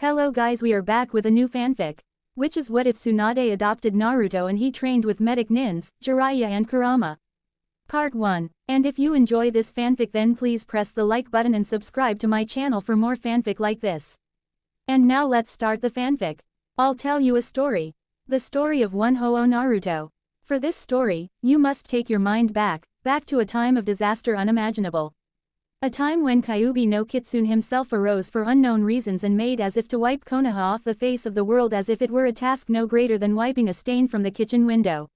Hello guys, we are back with a new fanfic. Which is what if Tsunade adopted Naruto and he trained with Medic Ninjutsu, Jiraiya and Kurama. Part 1. And if you enjoy this fanfic then please press the like button and subscribe to my channel for more fanfic like this. And now let's start the fanfic. I'll tell you a story. The story of one Ho-Oh Naruto. For this story, you must take your mind back to a time of disaster unimaginable. A time when Kyuubi no Kitsune himself arose for unknown reasons and made as if to wipe Konoha off the face of the world as if it were a task no greater than wiping a stain from the kitchen window.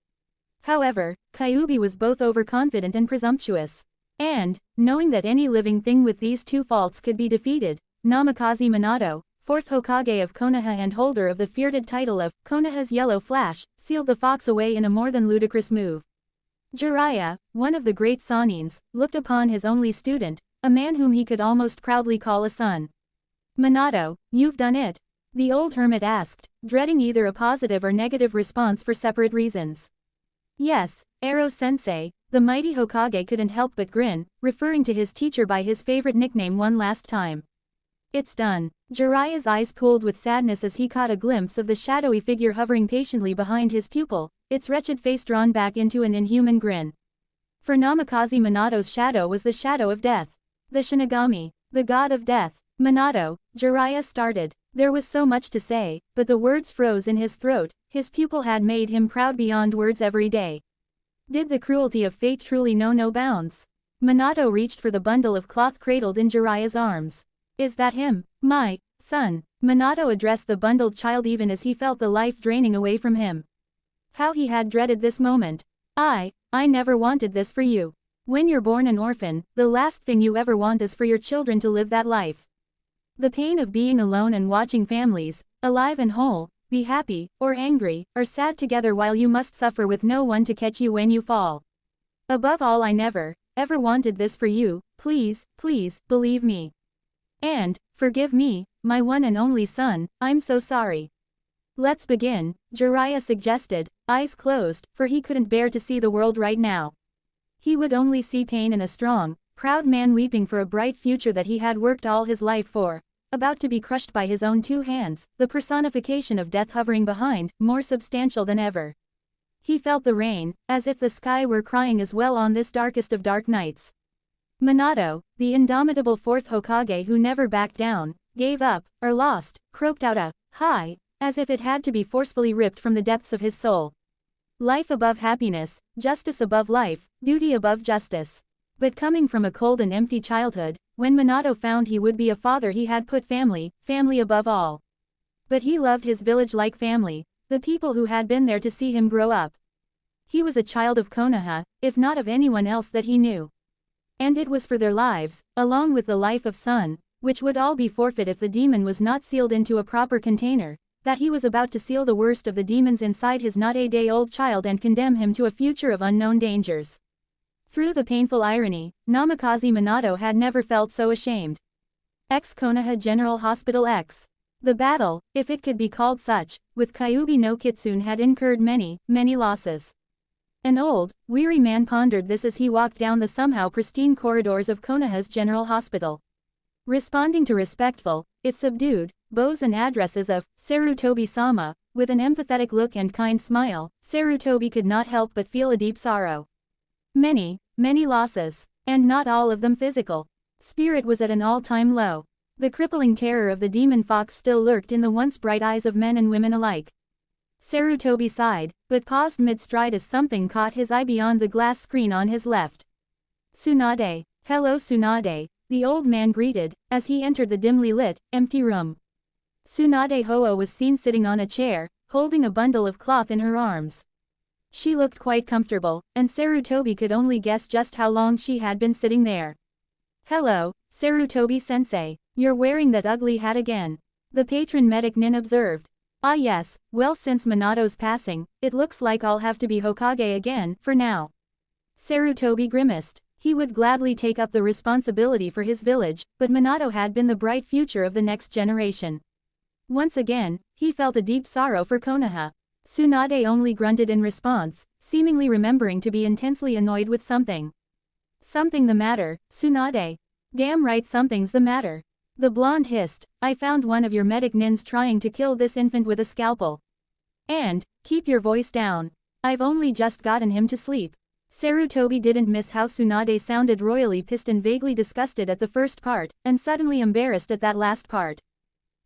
However, Kyuubi was both overconfident and presumptuous. And, knowing that any living thing with these two faults could be defeated, Namikaze Minato, 4th Hokage of Konoha and holder of the feared title of Konoha's Yellow Flash, sealed the fox away in a more than ludicrous move. Jiraiya, one of the great Sanins, looked upon his only student, a man whom he could almost proudly call a son. "Minato, you've done it?" the old hermit asked, dreading either a positive or negative response for separate reasons. "Yes, Ero-sensei," the mighty Hokage couldn't help but grin, referring to his teacher by his favorite nickname one last time. "It's done." Jiraiya's eyes pooled with sadness as he caught a glimpse of the shadowy figure hovering patiently behind his pupil, its wretched face drawn back into an inhuman grin. For Namikaze Minato's shadow was the shadow of death. The Shinigami, the god of death. "Minato," Jiraiya started. There was so much to say, but the words froze in his throat. His pupil had made him proud beyond words every day. Did the cruelty of fate truly know no bounds? Minato reached for the bundle of cloth cradled in Jiraiya's arms. "Is that him, my son?" Minato addressed the bundled child even as he felt the life draining away from him. How he had dreaded this moment. I never wanted this for you. When you're born an orphan, the last thing you ever want is for your children to live that life. The pain of being alone and watching families, alive and whole, be happy, or angry, or sad together while you must suffer with no one to catch you when you fall. Above all, I never, ever wanted this for you. Please, please, believe me. And, forgive me, my one and only son, I'm so sorry." "Let's begin," Jiraiya suggested, eyes closed, for he couldn't bear to see the world right now. He would only see pain in a strong, proud man weeping for a bright future that he had worked all his life for, about to be crushed by his own two hands, the personification of death hovering behind, more substantial than ever. He felt the rain, as if the sky were crying as well on this darkest of dark nights. Minato, the indomitable 4th Hokage who never backed down, gave up, or lost, croaked out a "hi," as if it had to be forcefully ripped from the depths of his soul. Life above happiness, justice above life, duty above justice. But coming from a cold and empty childhood, when Minato found he would be a father, he had put family above all. But he loved his village like family, the people who had been there to see him grow up. He was a child of Konoha, if not of anyone else that he knew. And it was for their lives, along with the life of son, which would all be forfeit if the demon was not sealed into a proper container, that he was about to seal the worst of the demons inside his not-a-day-old child and condemn him to a future of unknown dangers. Through the painful irony, Namikaze Minato had never felt so ashamed. Konoha General Hospital X. The battle, if it could be called such, with Kyuubi no Kitsune had incurred many losses. An old, weary man pondered this as he walked down the somehow pristine corridors of Konoha's General Hospital. Responding to respectful, if subdued, bows and addresses of Sarutobi-sama, with an empathetic look and kind smile, Sarutobi could not help but feel a deep sorrow. Many losses, and not all of them physical. Spirit was at an all-time low. The crippling terror of the demon fox still lurked in the once bright eyes of men and women alike. Sarutobi sighed, but paused mid-stride as something caught his eye beyond the glass screen on his left. "Tsunade." "Hello Tsunade," the old man greeted, as he entered the dimly lit, empty room. Tsunade Ho-Oh was seen sitting on a chair, holding a bundle of cloth in her arms. She looked quite comfortable, and Sarutobi could only guess just how long she had been sitting there. "Hello, Sarutobi-sensei, you're wearing that ugly hat again," the patron Medic Nin observed. "Ah yes, well since Minato's passing, it looks like I'll have to be Hokage again, for now." Sarutobi grimaced. He would gladly take up the responsibility for his village, but Minato had been the bright future of the next generation. Once again, he felt a deep sorrow for Konoha. Tsunade only grunted in response, seemingly remembering to be intensely annoyed with something. "Something the matter, Tsunade?" "Damn right something's the matter. The blonde hissed, I found one of your medic nins trying to kill this infant with a scalpel. And, keep your voice down. I've only just gotten him to sleep. Sarutobi didn't miss how Tsunade sounded royally pissed and vaguely disgusted at the first part, and suddenly embarrassed at that last part.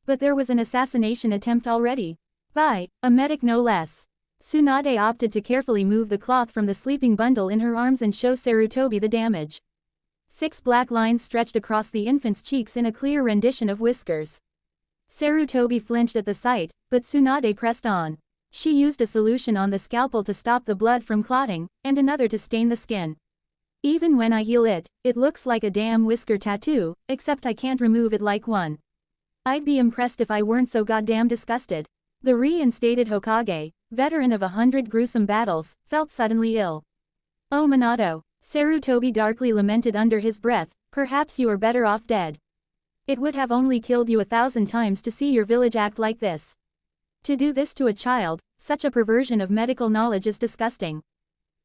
But there was an assassination attempt already. By a medic no less. Tsunade opted to carefully move the cloth from the sleeping bundle in her arms and show Sarutobi the damage. 6 black lines stretched across the infant's cheeks in a clear rendition of whiskers. Sarutobi flinched at the sight, but Tsunade pressed on. She used a solution on the scalpel to stop the blood from clotting, and another to stain the skin. Even when I heal it, it looks like a damn whisker tattoo, except I can't remove it like one. I'd be impressed if I weren't so goddamn disgusted. The reinstated Hokage, veteran of 100 gruesome battles, felt suddenly ill. Oh Minato, Sarutobi darkly lamented under his breath, perhaps you are better off dead. It would have only killed you 1,000 times to see your village act like this. To do this to a child, such a perversion of medical knowledge is disgusting.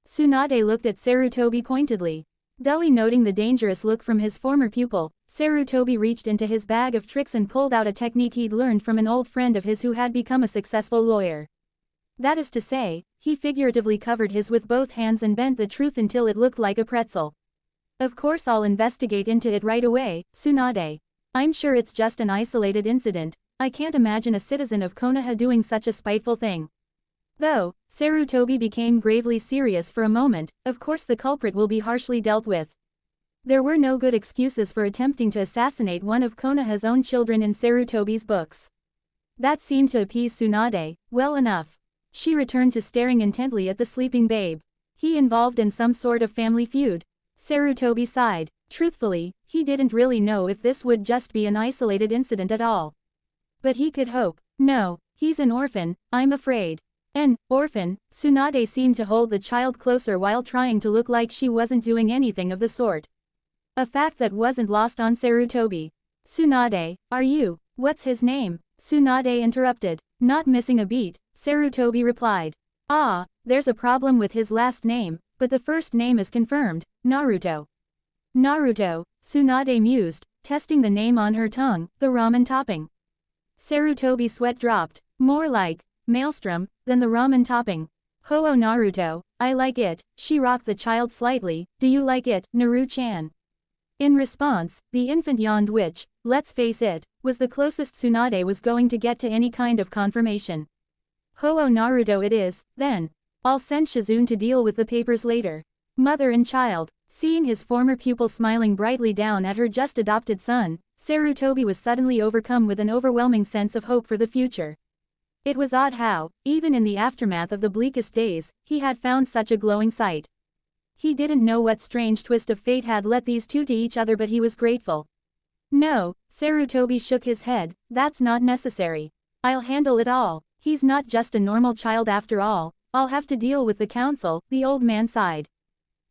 Tsunade looked at Sarutobi pointedly. Dully noting the dangerous look from his former pupil, Sarutobi reached into his bag of tricks and pulled out a technique he'd learned from an old friend of his who had become a successful lawyer. That is to say, he figuratively covered his with both hands and bent the truth until it looked like a pretzel. Of course I'll investigate into it right away, Tsunade. I'm sure it's just an isolated incident. I can't imagine a citizen of Konoha doing such a spiteful thing. Though, Sarutobi became gravely serious for a moment, of course the culprit will be harshly dealt with. There were no good excuses for attempting to assassinate one of Konoha's own children in Sarutobi's books. That seemed to appease Tsunade, well enough. She returned to staring intently at the sleeping babe. He involved in some sort of family feud? Sarutobi sighed. Truthfully, he didn't really know if this would just be an isolated incident at all. But he could hope. No, he's an orphan, I'm afraid. An orphan? Tsunade seemed to hold the child closer while trying to look like she wasn't doing anything of the sort. A fact that wasn't lost on Sarutobi. Tsunade, are you? What's his name? Tsunade interrupted. Not missing a beat, Sarutobi replied. Ah, there's a problem with his last name, but the first name is confirmed, Naruto. Naruto, Tsunade mused, testing the name on her tongue, the ramen topping. Sarutobi's sweat dropped, more like maelstrom than the ramen topping. Ho-oh Naruto, I like it. She rocked the child slightly. Do you like it, Naru-chan? In response, the infant yawned, which, let's face it, was the closest Tsunade was going to get to any kind of confirmation. Ho-oh Naruto it is, then. I'll send Shizune to deal with the papers later. Mother and child, seeing his former pupil smiling brightly down at her just adopted son, Sarutobi was suddenly overcome with an overwhelming sense of hope for the future. It was odd how, even in the aftermath of the bleakest days, he had found such a glowing sight. He didn't know what strange twist of fate had led these two to each other, but he was grateful. No, Sarutobi shook his head, that's not necessary. I'll handle it all. He's not just a normal child after all. I'll have to deal with the council, the old man sighed.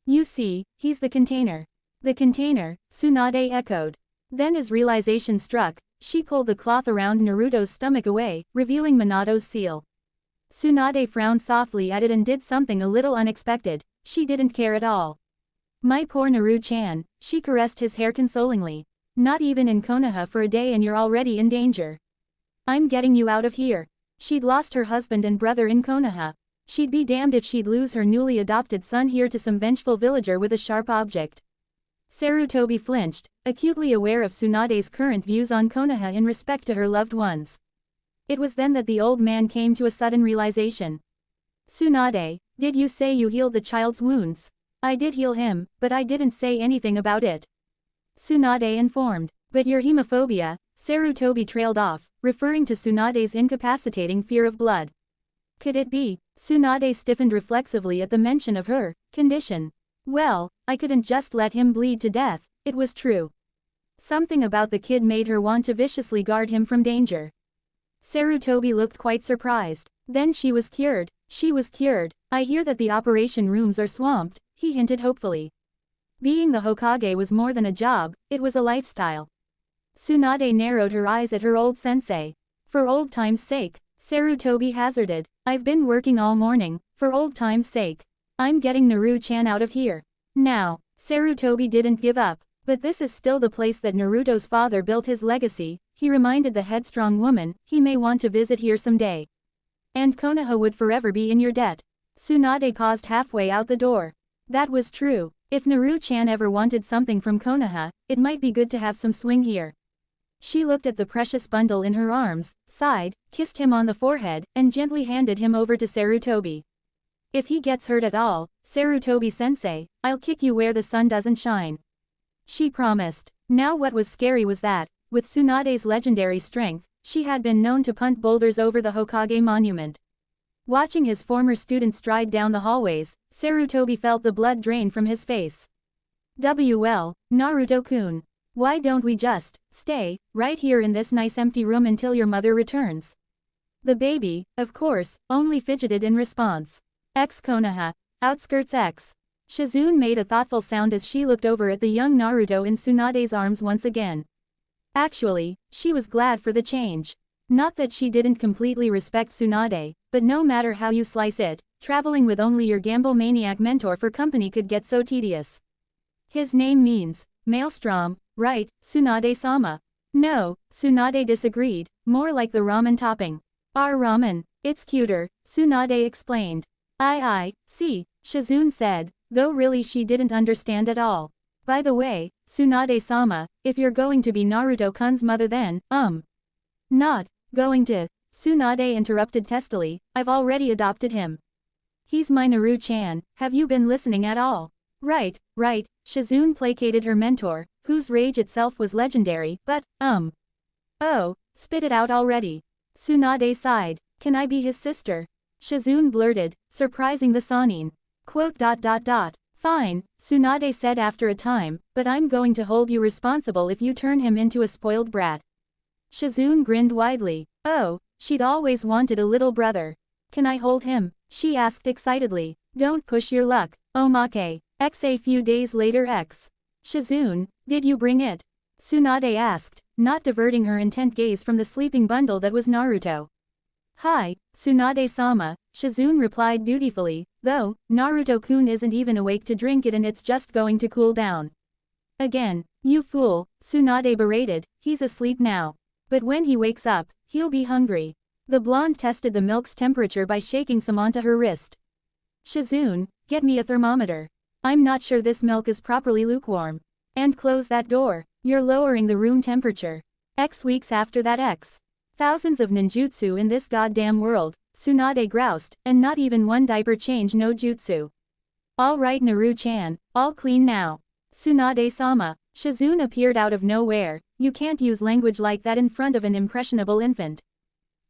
You see, he's the container. The container, Tsunade echoed. Then as realization struck, she pulled the cloth around Naruto's stomach away, revealing Minato's seal. Tsunade frowned softly at it and did something a little unexpected. She didn't care at all. My poor Naru-chan, she caressed his hair consolingly. Not even in Konoha for a day and you're already in danger. I'm getting you out of here. She'd lost her husband and brother in Konoha. She'd be damned if she'd lose her newly adopted son here to some vengeful villager with a sharp object. Sarutobi flinched, acutely aware of Tsunade's current views on Konoha in respect to her loved ones. It was then that the old man came to a sudden realization. Tsunade, did you say you healed the child's wounds? I did heal him, but I didn't say anything about it. Tsunade informed. But your hemophobia, Sarutobi trailed off, referring to Tsunade's incapacitating fear of blood. Could it be? Tsunade stiffened reflexively at the mention of her condition. Well, I couldn't just let him bleed to death, it was true. Something about the kid made her want to viciously guard him from danger. Sarutobi looked quite surprised. Then she was cured. She was cured. I hear that the operation rooms are swamped, he hinted hopefully. Being the Hokage was more than a job, it was a lifestyle. Tsunade narrowed her eyes at her old sensei. For old time's sake, Sarutobi hazarded. I've been working all morning, for old time's sake. I'm getting Naru-chan out of here. Now, Sarutobi didn't give up. But this is still the place that Naruto's father built his legacy, he reminded the headstrong woman, he may want to visit here someday. And Konoha would forever be in your debt. Tsunade paused halfway out the door. That was true. If Naru-chan ever wanted something from Konoha, it might be good to have some swing here. She looked at the precious bundle in her arms, sighed, kissed him on the forehead, and gently handed him over to Sarutobi. If he gets hurt at all, Sarutobi-sensei, I'll kick you where the sun doesn't shine. She promised. Now what was scary was that, with Tsunade's legendary strength, she had been known to punt boulders over the Hokage monument. Watching his former student stride down the hallways, Sarutobi felt the blood drain from his face. Well, Naruto-kun. Why don't we just stay right here in this nice empty room until your mother returns? The baby, of course, only fidgeted in response. Konoha. Outskirts X. Shizune made a thoughtful sound as she looked over at the young Naruto in Tsunade's arms once again. Actually, she was glad for the change. Not that she didn't completely respect Tsunade, but no matter how you slice it, traveling with only your gamble maniac mentor for company could get so tedious. His name means maelstrom, right, Tsunade-sama? No, Tsunade disagreed, more like the ramen topping. Our ramen, it's cuter, Tsunade explained. I see, Shizune said, though really she didn't understand at all. By the way, Tsunade-sama, if you're going to be Naruto-kun's mother then, Not going to, Tsunade interrupted testily, I've already adopted him. He's my Naru-chan, have you been listening at all? Right, Shizune placated her mentor, whose rage itself was legendary, but, Oh, spit it out already. Tsunade sighed, can I be his sister? Shizune blurted, surprising the Sannin. Fine, Tsunade said after a time, but I'm going to hold you responsible if you turn him into a spoiled brat. Shizune grinned widely. Oh, she'd always wanted a little brother. Can I hold him? She asked excitedly. Don't push your luck, Omake. A few days later Shizune, did you bring it? Tsunade asked, not diverting her intent gaze from the sleeping bundle that was Naruto. Hi, Tsunade-sama, Shizune replied dutifully, though, Naruto-kun isn't even awake to drink it and it's just going to cool down. Again, you fool, Tsunade berated, he's asleep now. But when he wakes up, he'll be hungry. The blonde tested the milk's temperature by shaking some onto her wrist. Shizune, get me a thermometer. I'm not sure this milk is properly lukewarm. And close that door, you're lowering the room temperature. Weeks after that Thousands of ninjutsu in this goddamn world, Tsunade groused, and not even one diaper change no jutsu. Alright Naru-chan, all clean now. Tsunade-sama, Shizune appeared out of nowhere, you can't use language like that in front of an impressionable infant.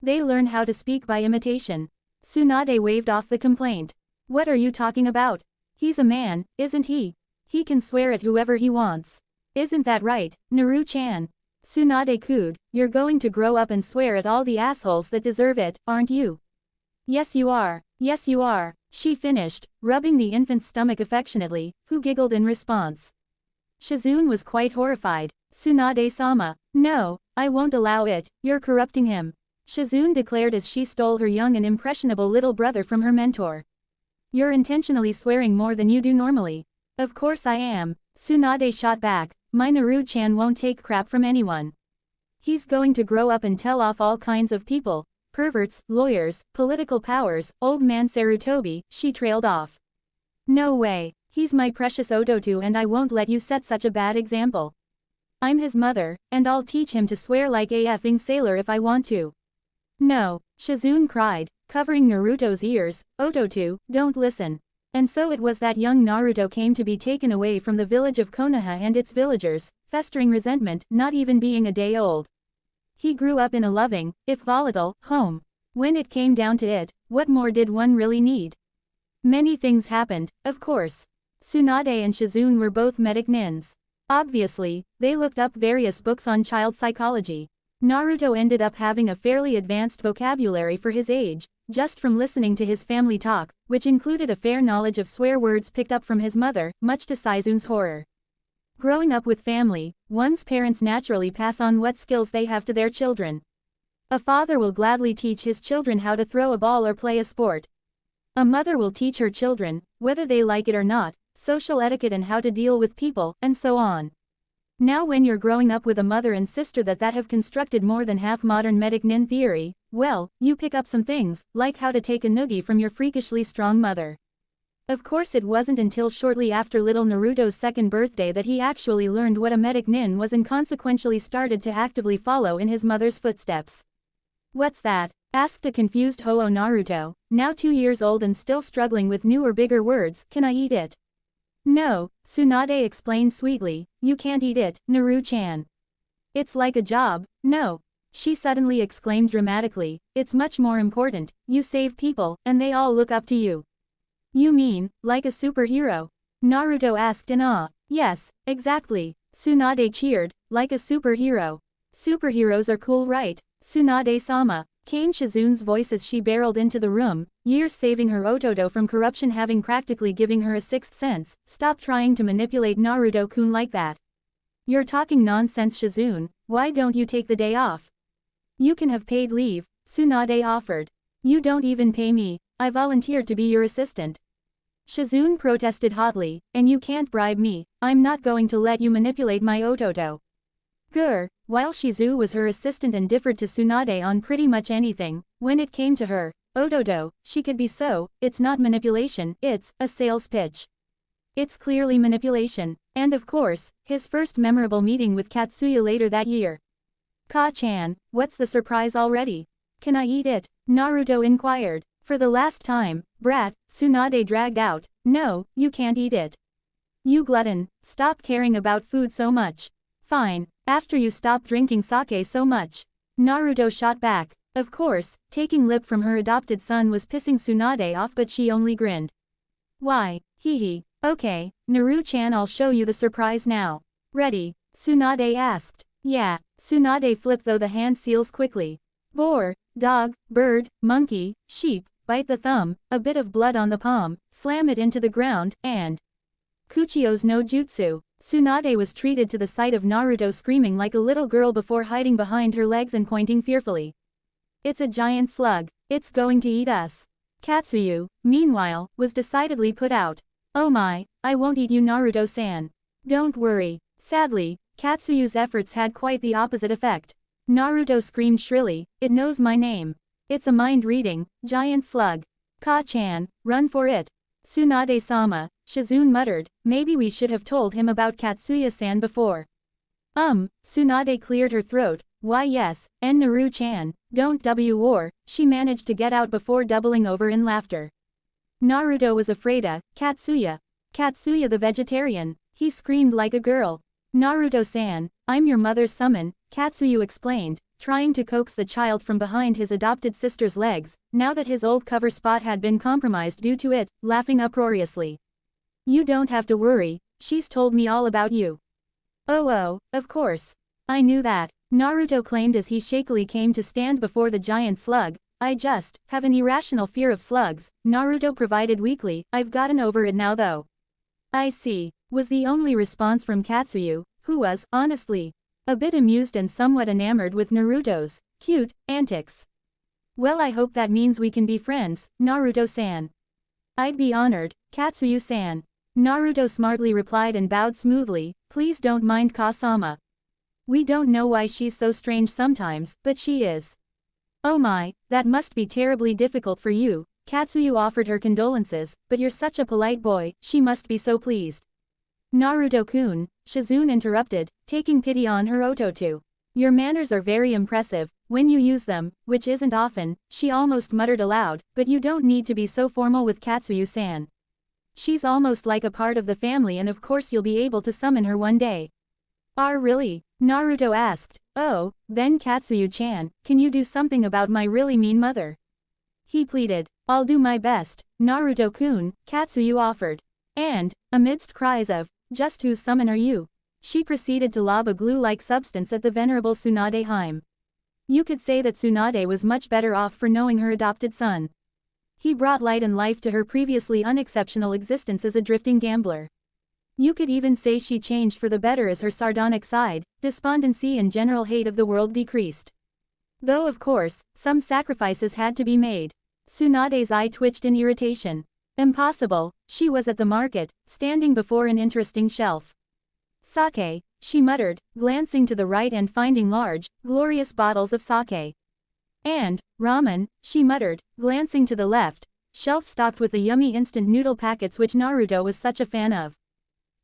They learn how to speak by imitation. Tsunade waved off the complaint. What are you talking about? He's a man, isn't he? He can swear at whoever he wants. Isn't that right, Naru-chan? Tsunade cooed, you're going to grow up and swear at all the assholes that deserve it, aren't you? Yes you are, she finished, rubbing the infant's stomach affectionately, who giggled in response. Shizune was quite horrified. Tsunade-sama, no, I won't allow it, you're corrupting him. Shizune declared as she stole her young and impressionable little brother from her mentor. You're intentionally swearing more than you do normally. Of course I am, Tsunade shot back, my Naru-chan won't take crap from anyone. He's going to grow up and tell off all kinds of people, perverts, lawyers, political powers, old man Sarutobi, she trailed off. No way, he's my precious Ototu and I won't let you set such a bad example. I'm his mother, and I'll teach him to swear like a effing sailor if I want to. No, Shizune cried, covering Naruto's ears, Ototu, don't listen. And so it was that young Naruto came to be taken away from the village of Konoha and its villagers, festering resentment, not even being a day old. He grew up in a loving, if volatile, home. When it came down to it, what more did one really need? Many things happened, of course. Tsunade and Shizune were both medic nins. Obviously, they looked up various books on child psychology. Naruto ended up having a fairly advanced vocabulary for his age, just from listening to his family talk, which included a fair knowledge of swear words picked up from his mother, much to Saizune's horror. Growing up with family, one's parents naturally pass on what skills they have to their children. A father will gladly teach his children how to throw a ball or play a sport. A mother will teach her children, whether they like it or not, social etiquette and how to deal with people, and so on. Now when you're growing up with a mother and sister that have constructed more than half modern medic nin theory, well, you pick up some things, like how to take a noogie from your freakishly strong mother. Of course it wasn't until shortly after little Naruto's second birthday that he actually learned what a medic nin was and consequentially started to actively follow in his mother's footsteps. What's that? Asked a confused Ho-Oh Naruto, now 2 years old and still struggling with newer bigger words. Can I eat it? No, Tsunade explained sweetly, you can't eat it, Naru-chan. It's like a job. No. She suddenly exclaimed dramatically, it's much more important, you save people, and they all look up to you. You mean, like a superhero? Naruto asked in awe. Yes, exactly. Tsunade cheered, like a superhero. Superheroes are cool, right? Tsunade-sama, came Shizune's voice as she barreled into the room, years saving her Ototo from corruption having practically giving her a sixth sense. Stop trying to manipulate Naruto-kun like that. You're talking nonsense, Shizune, why don't you take the day off? You can have paid leave, Tsunade offered. You don't even pay me, I volunteered to be your assistant. Shizune protested hotly, and you can't bribe me, I'm not going to let you manipulate my Ototo. Grr. While Shizu was her assistant and differed to Tsunade on pretty much anything, when it came to her Ototo, she could be so, it's not manipulation, it's a sales pitch. It's clearly manipulation, and of course, his first memorable meeting with Katsuya later that year. Ka-chan, what's the surprise already? Can I eat it? Naruto inquired. For the last time, brat, Tsunade dragged out, no, you can't eat it. You glutton, stop caring about food so much. Fine, after you stop drinking sake so much. Naruto shot back. Of course, taking lip from her adopted son was pissing Tsunade off, but she only grinned. Why, hee. Okay, Naru-chan, I'll show you the surprise now. Ready? Tsunade asked. Yeah, Tsunade flipped though the hand seals quickly. Boar, dog, bird, monkey, sheep, bite the thumb, a bit of blood on the palm, slam it into the ground, and Kuchio's no jutsu. Tsunade was treated to the sight of Naruto screaming like a little girl before hiding behind her legs and pointing fearfully. It's a giant slug, it's going to eat us. Katsuyu, meanwhile, was decidedly put out. Oh my, I won't eat you, Naruto-san. Don't worry. Sadly, Katsuyu's efforts had quite the opposite effect. Naruto screamed shrilly, it knows my name. It's a mind-reading, giant slug. Ka-chan, run for it. Tsunade-sama, Shizune muttered, maybe we should have told him about Katsuya-san before. Tsunade cleared her throat, why yes, and Naru-chan, don't war, she managed to get out before doubling over in laughter. Naruto was afraid of Katsuya. Katsuya the vegetarian, he screamed like a girl. Naruto-san, I'm your mother's summon, Katsuyu explained, trying to coax the child from behind his adopted sister's legs, now that his old cover spot had been compromised due to it, laughing uproariously. You don't have to worry, she's told me all about you. Oh, of course. I knew that, Naruto claimed as he shakily came to stand before the giant slug. I just have an irrational fear of slugs, Naruto provided weakly, I've gotten over it now though. I see, was the only response from Katsuyu, who was, honestly, a bit amused and somewhat enamored with Naruto's cute antics. Well, I hope that means we can be friends, Naruto-san. I'd be honored, Katsuyu-san. Naruto smartly replied and bowed smoothly, please don't mind Ka-sama. We don't know why she's so strange sometimes, but she is. Oh my, that must be terribly difficult for you, Katsuyu offered her condolences, but you're such a polite boy, she must be so pleased. Naruto-kun, Shizune interrupted, taking pity on her Ototo. Your manners are very impressive, when you use them, which isn't often, she almost muttered aloud, but you don't need to be so formal with Katsuyu-san. She's almost like a part of the family and of course you'll be able to summon her one day. Really? Naruto asked. Oh, then Katsuyu-chan, can you do something about my really mean mother? He pleaded. I'll do my best, Naruto-kun, Katsuyu offered. And, amidst cries of, just whose summon are you? She proceeded to lob a glue-like substance at the venerable Tsunade Heim. You could say that Tsunade was much better off for knowing her adopted son. He brought light and life to her previously unexceptional existence as a drifting gambler. You could even say she changed for the better as her sardonic side, despondency and general hate of the world decreased. Though of course, some sacrifices had to be made. Tsunade's eye twitched in irritation. Impossible, she was at the market, standing before an interesting shelf. Sake, she muttered, glancing to the right and finding large, glorious bottles of sake. And, ramen, she muttered, glancing to the left, shelf stocked with the yummy instant noodle packets which Naruto was such a fan of.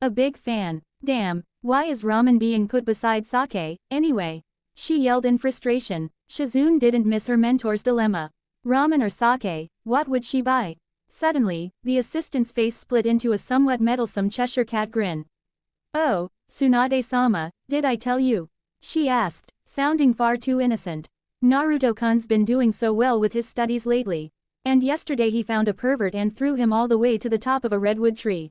A big fan. Damn, why is ramen being put beside sake, anyway? She yelled in frustration. Shizune didn't miss her mentor's dilemma. Ramen or sake, what would she buy? Suddenly, the assistant's face split into a somewhat meddlesome Cheshire cat grin. Oh, Tsunade-sama, did I tell you? She asked, sounding far too innocent. Naruto-kun's been doing so well with his studies lately. And yesterday he found a pervert and threw him all the way to the top of a redwood tree.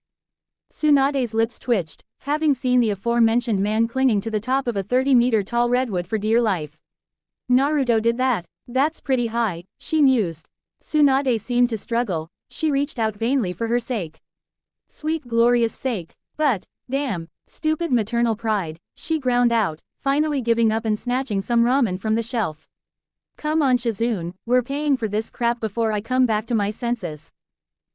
Tsunade's lips twitched, having seen the aforementioned man clinging to the top of a 30-meter-tall redwood for dear life. Naruto did that. That's pretty high, she mused. Tsunade seemed to struggle. She reached out vainly for her sake. Sweet glorious sake. But, damn, stupid maternal pride, she ground out, finally giving up and snatching some ramen from the shelf. Come on Shizune, we're paying for this crap before I come back to my senses.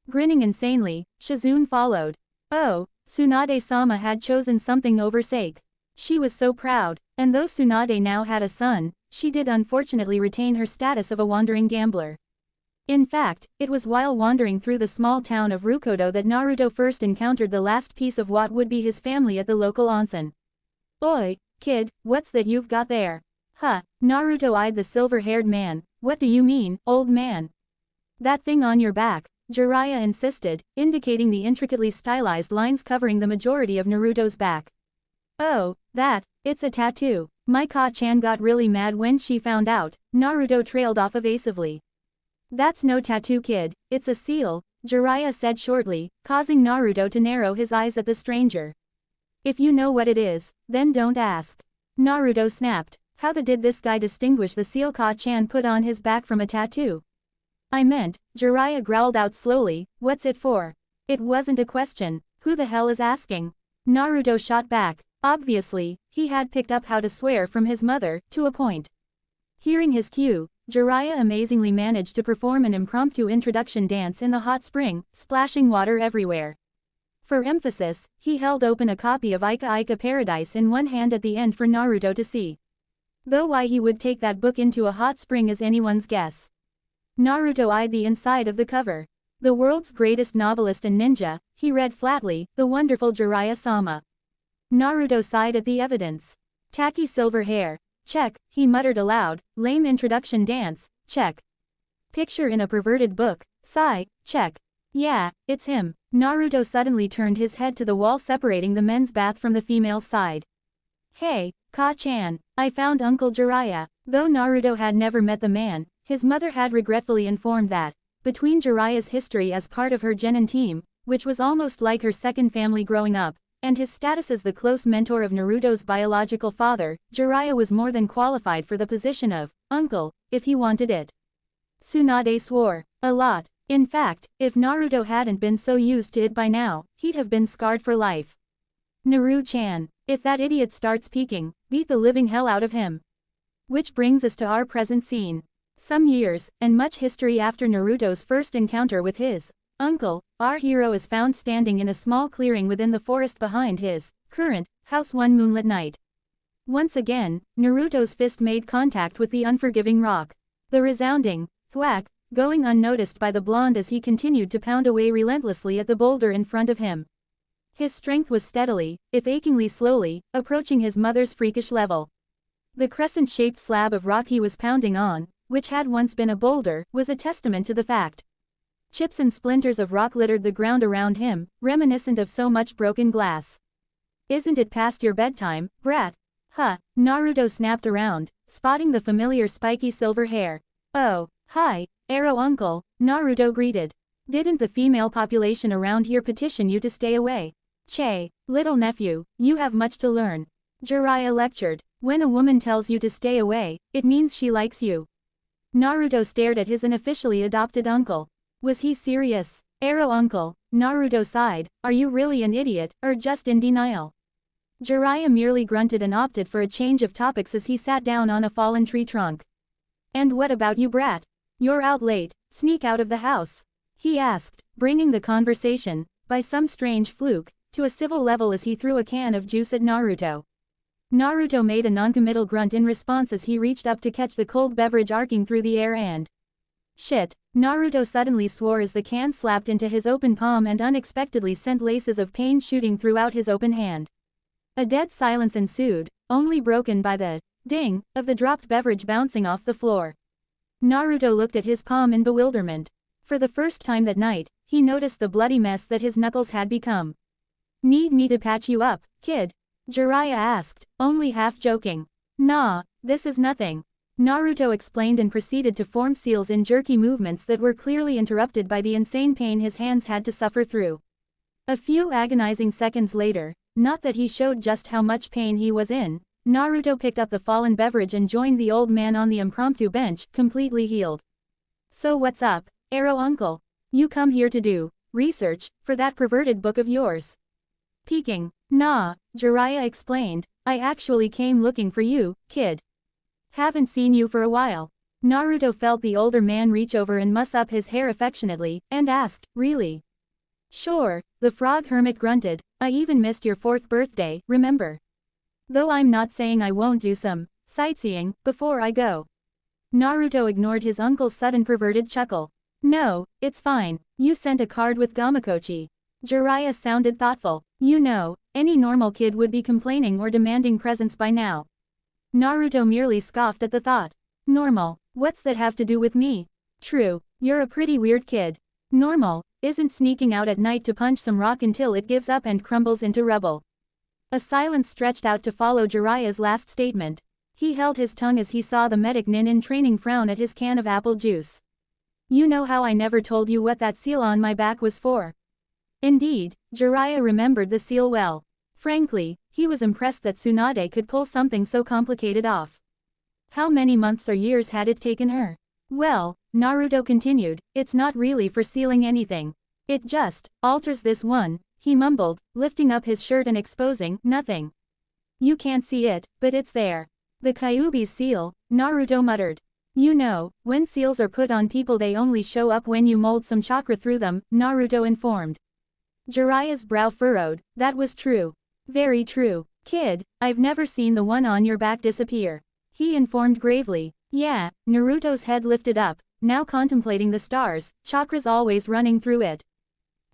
Grinning insanely, Shizune followed. Oh, Tsunade-sama had chosen something over sake. She was so proud, and though Tsunade now had a son, she did unfortunately retain her status of a wandering gambler. In fact, it was while wandering through the small town of Rukodo that Naruto first encountered the last piece of what would be his family at the local onsen. Oi, kid, what's that you've got there? Huh, Naruto eyed the silver-haired man. What do you mean, old man? That thing on your back, Jiraiya insisted, indicating the intricately stylized lines covering the majority of Naruto's back. Oh, it's a tattoo. My Ka-chan got really mad when she found out, Naruto trailed off evasively. That's no tattoo kid, it's a seal, Jiraiya said shortly, causing Naruto to narrow his eyes at the stranger. If you know what it is, then don't ask. Naruto snapped. How did this guy distinguish the seal Ka-chan put on his back from a tattoo? I meant, Jiraiya growled out slowly, what's it for? It wasn't a question, who the hell is asking? Naruto shot back. Obviously, he had picked up how to swear from his mother, to a point. Hearing his cue, Jiraiya amazingly managed to perform an impromptu introduction dance in the hot spring, splashing water everywhere. For emphasis, he held open a copy of Ika Ika Paradise in one hand at the end for Naruto to see. Though why he would take that book into a hot spring is anyone's guess. Naruto eyed the inside of the cover. The world's greatest novelist and ninja, he read flatly, the wonderful Jiraiya-sama. Naruto sighed at the evidence. Tacky silver hair. Check, he muttered aloud. Lame introduction dance. Check. Picture in a perverted book. Sigh. Check. Yeah, it's him. Naruto suddenly turned his head to the wall separating the men's bath from the female's side. Hey, Ka-chan, I found Uncle Jiraiya. Though Naruto had never met the man, his mother had regretfully informed that, between Jiraiya's history as part of her genin team, which was almost like her second family growing up, and his status as the close mentor of Naruto's biological father, Jiraiya was more than qualified for the position of uncle, if he wanted it. Tsunade swore. A lot. In fact, if Naruto hadn't been so used to it by now, he'd have been scarred for life. Naru-chan, if that idiot starts peeking, beat the living hell out of him. Which brings us to our present scene. Some years, and much history after Naruto's first encounter with his uncle, our hero is found standing in a small clearing within the forest behind his current house one moonlit night. Once again, Naruto's fist made contact with the unforgiving rock. The resounding thwack, going unnoticed by the blonde as he continued to pound away relentlessly at the boulder in front of him. His strength was steadily, if achingly slowly, approaching his mother's freakish level. The crescent-shaped slab of rock he was pounding on, which had once been a boulder, was a testament to the fact. Chips and splinters of rock littered the ground around him, reminiscent of so much broken glass. Isn't it past your bedtime, brat? Huh, Naruto snapped around, spotting the familiar spiky silver hair. Oh, hi, Arrow uncle, Naruto greeted. Didn't the female population around here petition you to stay away? Che, little nephew, you have much to learn. Jiraiya lectured. When a woman tells you to stay away, it means she likes you. Naruto stared at his unofficially adopted uncle. Was he serious? Arrow uncle, Naruto sighed, are you really an idiot, or just in denial? Jiraiya merely grunted and opted for a change of topics as he sat down on a fallen tree trunk. And what about you brat? You're out late, sneak out of the house. He asked, bringing the conversation, by some strange fluke, to a civil level as he threw a can of juice at Naruto. Naruto made a noncommittal grunt in response as he reached up to catch the cold beverage arcing through the air and… Shit! Naruto suddenly swore as the can slapped into his open palm and unexpectedly sent laces of pain shooting throughout his open hand. A dead silence ensued, only broken by the ding of the dropped beverage bouncing off the floor. Naruto looked at his palm in bewilderment. For the first time that night, he noticed the bloody mess that his knuckles had become. Need me to patch you up, kid? Jiraiya asked, only half joking. Nah, this is nothing. Naruto explained and proceeded to form seals in jerky movements that were clearly interrupted by the insane pain his hands had to suffer through. A few agonizing seconds later, not that he showed just how much pain he was in, Naruto picked up the fallen beverage and joined the old man on the impromptu bench, completely healed. So what's up, Arrow uncle? You come here to do research for that perverted book of yours? Peeking. Nah, Jiraiya explained, I actually came looking for you, kid. Haven't seen you for a while. Naruto felt the older man reach over and muss up his hair affectionately, and asked, really? Sure, the frog hermit grunted, I even missed your 4th birthday, remember? Though I'm not saying I won't do some sightseeing before I go. Naruto ignored his uncle's sudden perverted chuckle. No, it's fine, you sent a card with Gamakochi. Jiraiya sounded thoughtful. You know, any normal kid would be complaining or demanding presents by now. Naruto merely scoffed at the thought. Normal, what's that have to do with me? True, you're a pretty weird kid. Normal isn't sneaking out at night to punch some rock until it gives up and crumbles into rubble. A silence stretched out to follow Jiraiya's last statement. He held his tongue as he saw the medic nin in training frown at his can of apple juice. You know how I never told you what that seal on my back was for? Indeed, Jiraiya remembered the seal well. Frankly, he was impressed that Tsunade could pull something so complicated off. How many months or years had it taken her? Well, Naruto continued, it's not really for sealing anything. It just alters this one, he mumbled, lifting up his shirt and exposing nothing. You can't see it, but it's there. The Kyuubi's seal, Naruto muttered. You know, when seals are put on people they only show up when you mold some chakra through them, Naruto informed. Jiraiya's brow furrowed, that was true. Very true. Kid, I've never seen the one on your back disappear. He informed gravely. Yeah, Naruto's head lifted up, now contemplating the stars, chakras always running through it.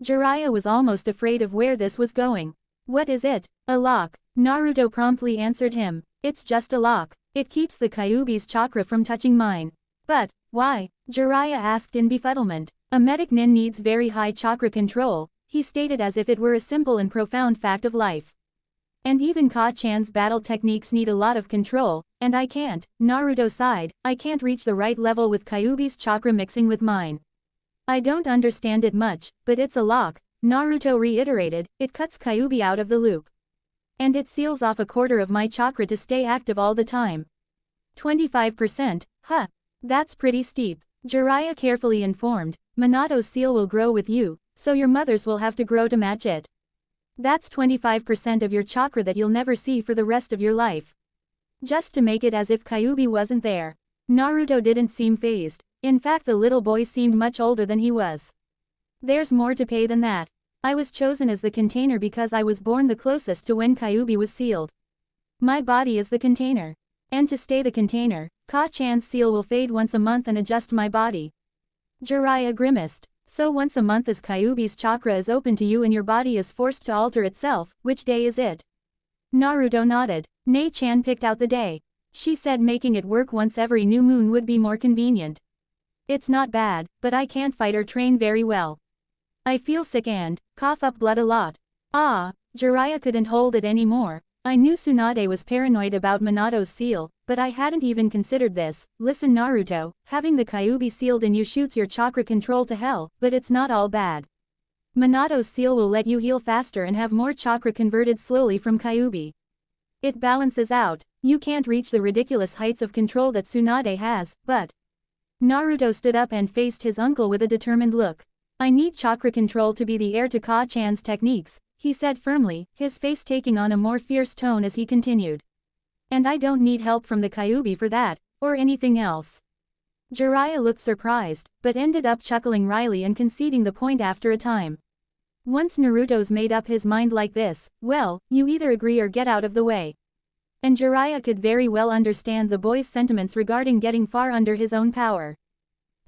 Jiraiya was almost afraid of where this was going. What is it? A lock. Naruto promptly answered him. It's just a lock. It keeps the Kyuubi's chakra from touching mine. But, why? Jiraiya asked in befuddlement. A medic nin needs very high chakra control, he stated as if it were a simple and profound fact of life. And even Ka-chan's battle techniques need a lot of control, and I can't, Naruto sighed, I can't reach the right level with Kyuubi's chakra mixing with mine. I don't understand it much, but it's a lock, Naruto reiterated, it cuts Kyuubi out of the loop. And it seals off a quarter of my chakra to stay active all the time. 25%, huh? That's pretty steep. Jiraiya carefully informed, Minato's seal will grow with you, so your mother's will have to grow to match it. That's 25% of your chakra that you'll never see for the rest of your life. Just to make it as if Kyuubi wasn't there. Naruto didn't seem fazed. In fact, the little boy seemed much older than he was. There's more to pay than that. I was chosen as the container because I was born the closest to when Kyuubi was sealed. My body is the container. And to stay the container, Ka-chan's seal will fade once a month and adjust my body. Jiraiya grimaced. So once a month as Kyuubi's chakra is open to you and your body is forced to alter itself, which day is it? Naruto nodded. Nei-chan picked out the day. She said making it work once every new moon would be more convenient. It's not bad, but I can't fight or train very well. I feel sick and cough up blood a lot. Ah, Jiraiya couldn't hold it anymore. I knew Tsunade was paranoid about Minato's seal, but I hadn't even considered this. Listen Naruto, having the Kyuubi sealed in you shoots your chakra control to hell, but it's not all bad. Minato's seal will let you heal faster and have more chakra converted slowly from Kyuubi. It balances out. You can't reach the ridiculous heights of control that Tsunade has, but… Naruto stood up and faced his uncle with a determined look. I need chakra control to be the heir to Ka-chan's techniques, he said firmly, his face taking on a more fierce tone as he continued. And I don't need help from the Kyuubi for that, or anything else. Jiraiya looked surprised, but ended up chuckling wryly and conceding the point after a time. Once Naruto's made up his mind like this, well, you either agree or get out of the way. And Jiraiya could very well understand the boy's sentiments regarding getting far under his own power.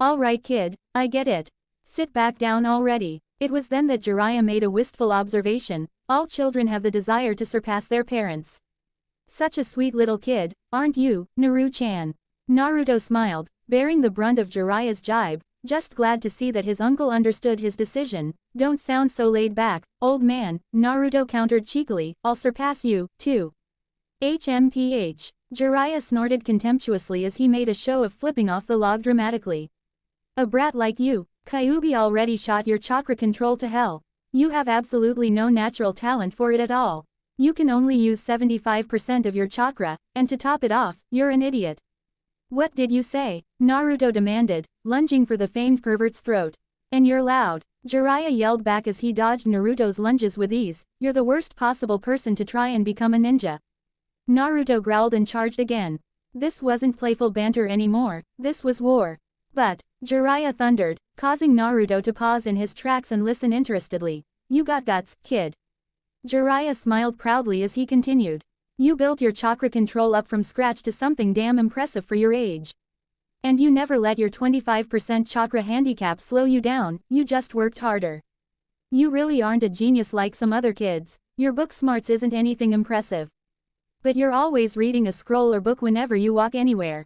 Alright kid, I get it. Sit back down already. It was then that Jiraiya made a wistful observation, all children have the desire to surpass their parents. Such a sweet little kid, aren't you, Naru-chan? Naruto smiled, bearing the brunt of Jiraiya's jibe, just glad to see that his uncle understood his decision. Don't sound so laid back, old man, Naruto countered cheekily, I'll surpass you, too. HMPH. Jiraiya snorted contemptuously as he made a show of flipping off the log dramatically. A brat like you, Kyuubi already shot your chakra control to hell. You have absolutely no natural talent for it at all. You can only use 75% of your chakra, and to top it off, you're an idiot. What did you say? Naruto demanded, lunging for the famed pervert's throat. And you're loud. Jiraiya yelled back as he dodged Naruto's lunges with ease, you're the worst possible person to try and become a ninja. Naruto growled and charged again. This wasn't playful banter anymore, this was war. But, Jiraiya thundered, causing Naruto to pause in his tracks and listen interestedly. You got guts, kid. Jiraiya smiled proudly as he continued. You built your chakra control up from scratch to something damn impressive for your age. And you never let your 25% chakra handicap slow you down, you just worked harder. You really aren't a genius like some other kids, your book smarts isn't anything impressive. But you're always reading a scroll or book whenever you walk anywhere.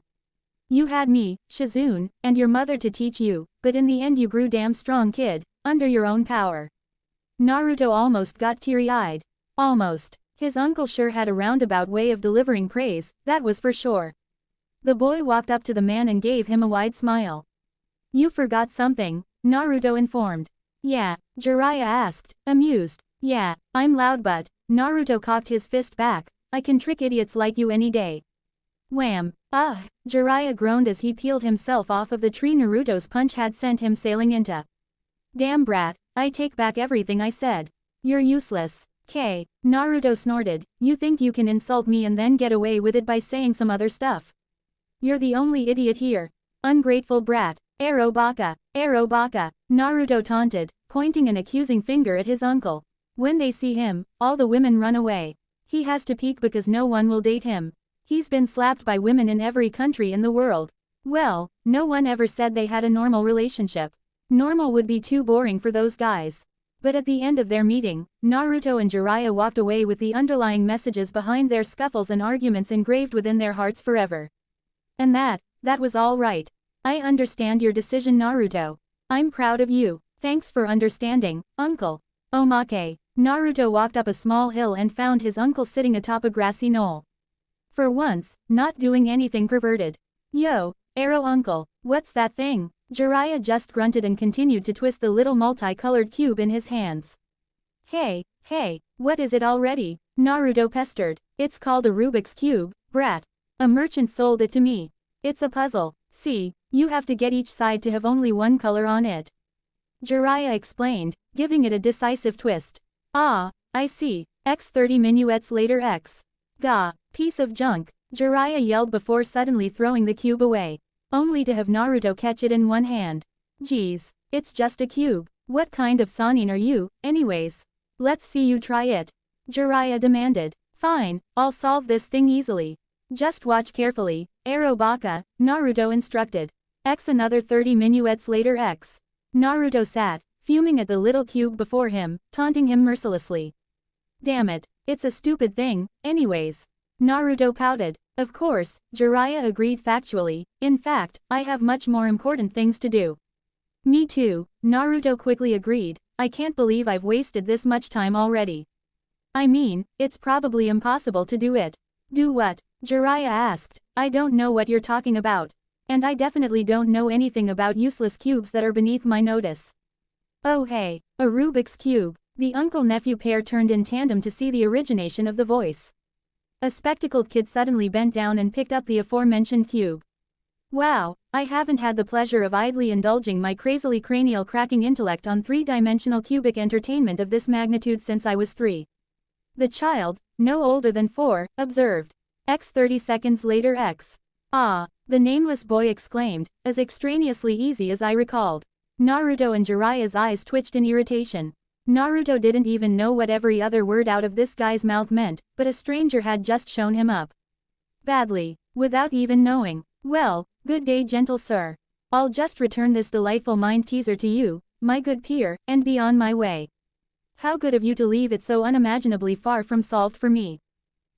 You had me, Shizune, and your mother to teach you, but in the end you grew damn strong kid, under your own power. Naruto almost got teary-eyed. Almost. His uncle sure had a roundabout way of delivering praise, that was for sure. The boy walked up to the man and gave him a wide smile. You forgot something, Naruto informed. Yeah, Jiraiya asked, amused. Yeah, I'm loud but, Naruto cocked his fist back, I can trick idiots like you any day. Wham! Ugh! Jiraiya groaned as he peeled himself off of the tree Naruto's punch had sent him sailing into. Damn brat, I take back everything I said. You're useless. K. Naruto snorted, you think you can insult me and then get away with it by saying some other stuff. You're the only idiot here. Ungrateful brat. Arrow baka, Naruto taunted, pointing an accusing finger at his uncle. When they see him, all the women run away. He has to peek because no one will date him. He's been slapped by women in every country in the world. Well, no one ever said they had a normal relationship. Normal would be too boring for those guys. But at the end of their meeting, Naruto and Jiraiya walked away with the underlying messages behind their scuffles and arguments engraved within their hearts forever. And that was all right. I understand your decision, Naruto. I'm proud of you. Thanks for understanding, uncle. Omake. Naruto walked up a small hill and found his uncle sitting atop a grassy knoll. For once, not doing anything perverted. Yo, Arrow uncle, what's that thing? Jiraiya just grunted and continued to twist the little multicolored cube in his hands. Hey, what is it already? Naruto pestered. It's called a Rubik's Cube, brat. A merchant sold it to me. It's a puzzle. See, you have to get each side to have only one color on it. Jiraiya explained, giving it a decisive twist. Ah, I see. X 30 minuets later X. Gah, piece of junk. Jiraiya yelled before suddenly throwing the cube away. Only to have Naruto catch it in one hand. Geez, it's just a cube. What kind of Sannin are you, anyways? Let's see you try it. Jiraiya demanded. Fine, I'll solve this thing easily. Just watch carefully, Arrow baka, Naruto instructed. X another 30 minuets later X. Naruto sat, fuming at the little cube before him, taunting him mercilessly. Damn it, it's a stupid thing, anyways. Naruto pouted. Of course, Jiraiya agreed factually, in fact, I have much more important things to do. Me too, Naruto quickly agreed, I can't believe I've wasted this much time already. I mean, it's probably impossible to do it. Do what? Jiraiya asked, I don't know what you're talking about. And I definitely don't know anything about useless cubes that are beneath my notice. Oh hey, a Rubik's Cube. The uncle-nephew pair turned in tandem to see the origination of the voice. A spectacled kid suddenly bent down and picked up the aforementioned cube. Wow, I haven't had the pleasure of idly indulging my crazily cranial-cracking intellect on three-dimensional cubic entertainment of this magnitude since I was 3. The child, no older than 4, observed. X 30 seconds later X. Ah, the nameless boy exclaimed, as extraneously easy as I recalled. Naruto and Jiraiya's eyes twitched in irritation. Naruto didn't even know what every other word out of this guy's mouth meant, but a stranger had just shown him up. Badly, without even knowing. Well, good day gentle sir. I'll just return this delightful mind teaser to you, my good peer, and be on my way. How good of you to leave it so unimaginably far from solved for me.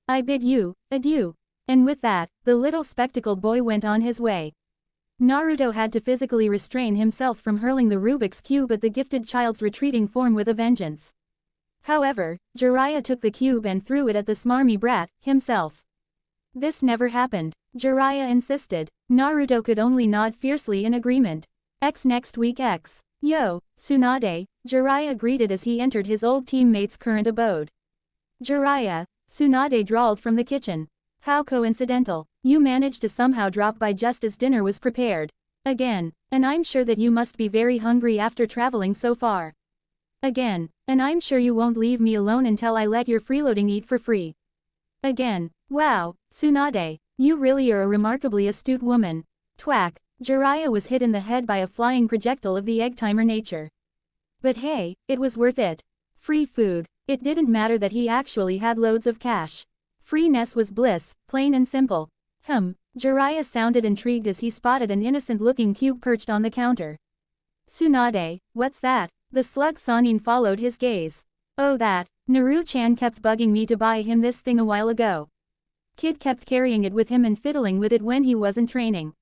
I bid you adieu. And with that, the little spectacled boy went on his way. Naruto had to physically restrain himself from hurling the Rubik's Cube at the gifted child's retreating form with a vengeance. However, Jiraiya took the cube and threw it at the smarmy brat, himself. This never happened, Jiraiya insisted. Naruto could only nod fiercely in agreement. Next week X. Yo, Tsunade, Jiraiya greeted as he entered his old teammate's current abode. Jiraiya, Tsunade drawled from the kitchen. How coincidental. You managed to somehow drop by just as dinner was prepared. Again, and I'm sure that you must be very hungry after traveling so far. Again, and I'm sure you won't leave me alone until I let your freeloading eat for free. Again, wow, Tsunade, you really are a remarkably astute woman. Twack, Jiraiya was hit in the head by a flying projectile of the egg-timer nature. But hey, it was worth it. Free food. It didn't matter that he actually had loads of cash. Freeness was bliss, plain and simple. Jiraiya sounded intrigued as he spotted an innocent-looking cube perched on the counter. Tsunade, what's that? The slug Sanin followed his gaze. Oh that, Naru-chan kept bugging me to buy him this thing a while ago. Kid kept carrying it with him and fiddling with it when he wasn't training.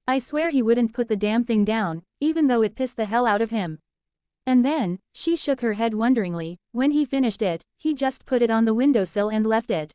I swear he wouldn't put the damn thing down, even though it pissed the hell out of him. And then, she shook her head wonderingly, when he finished it, he just put it on the windowsill and left it.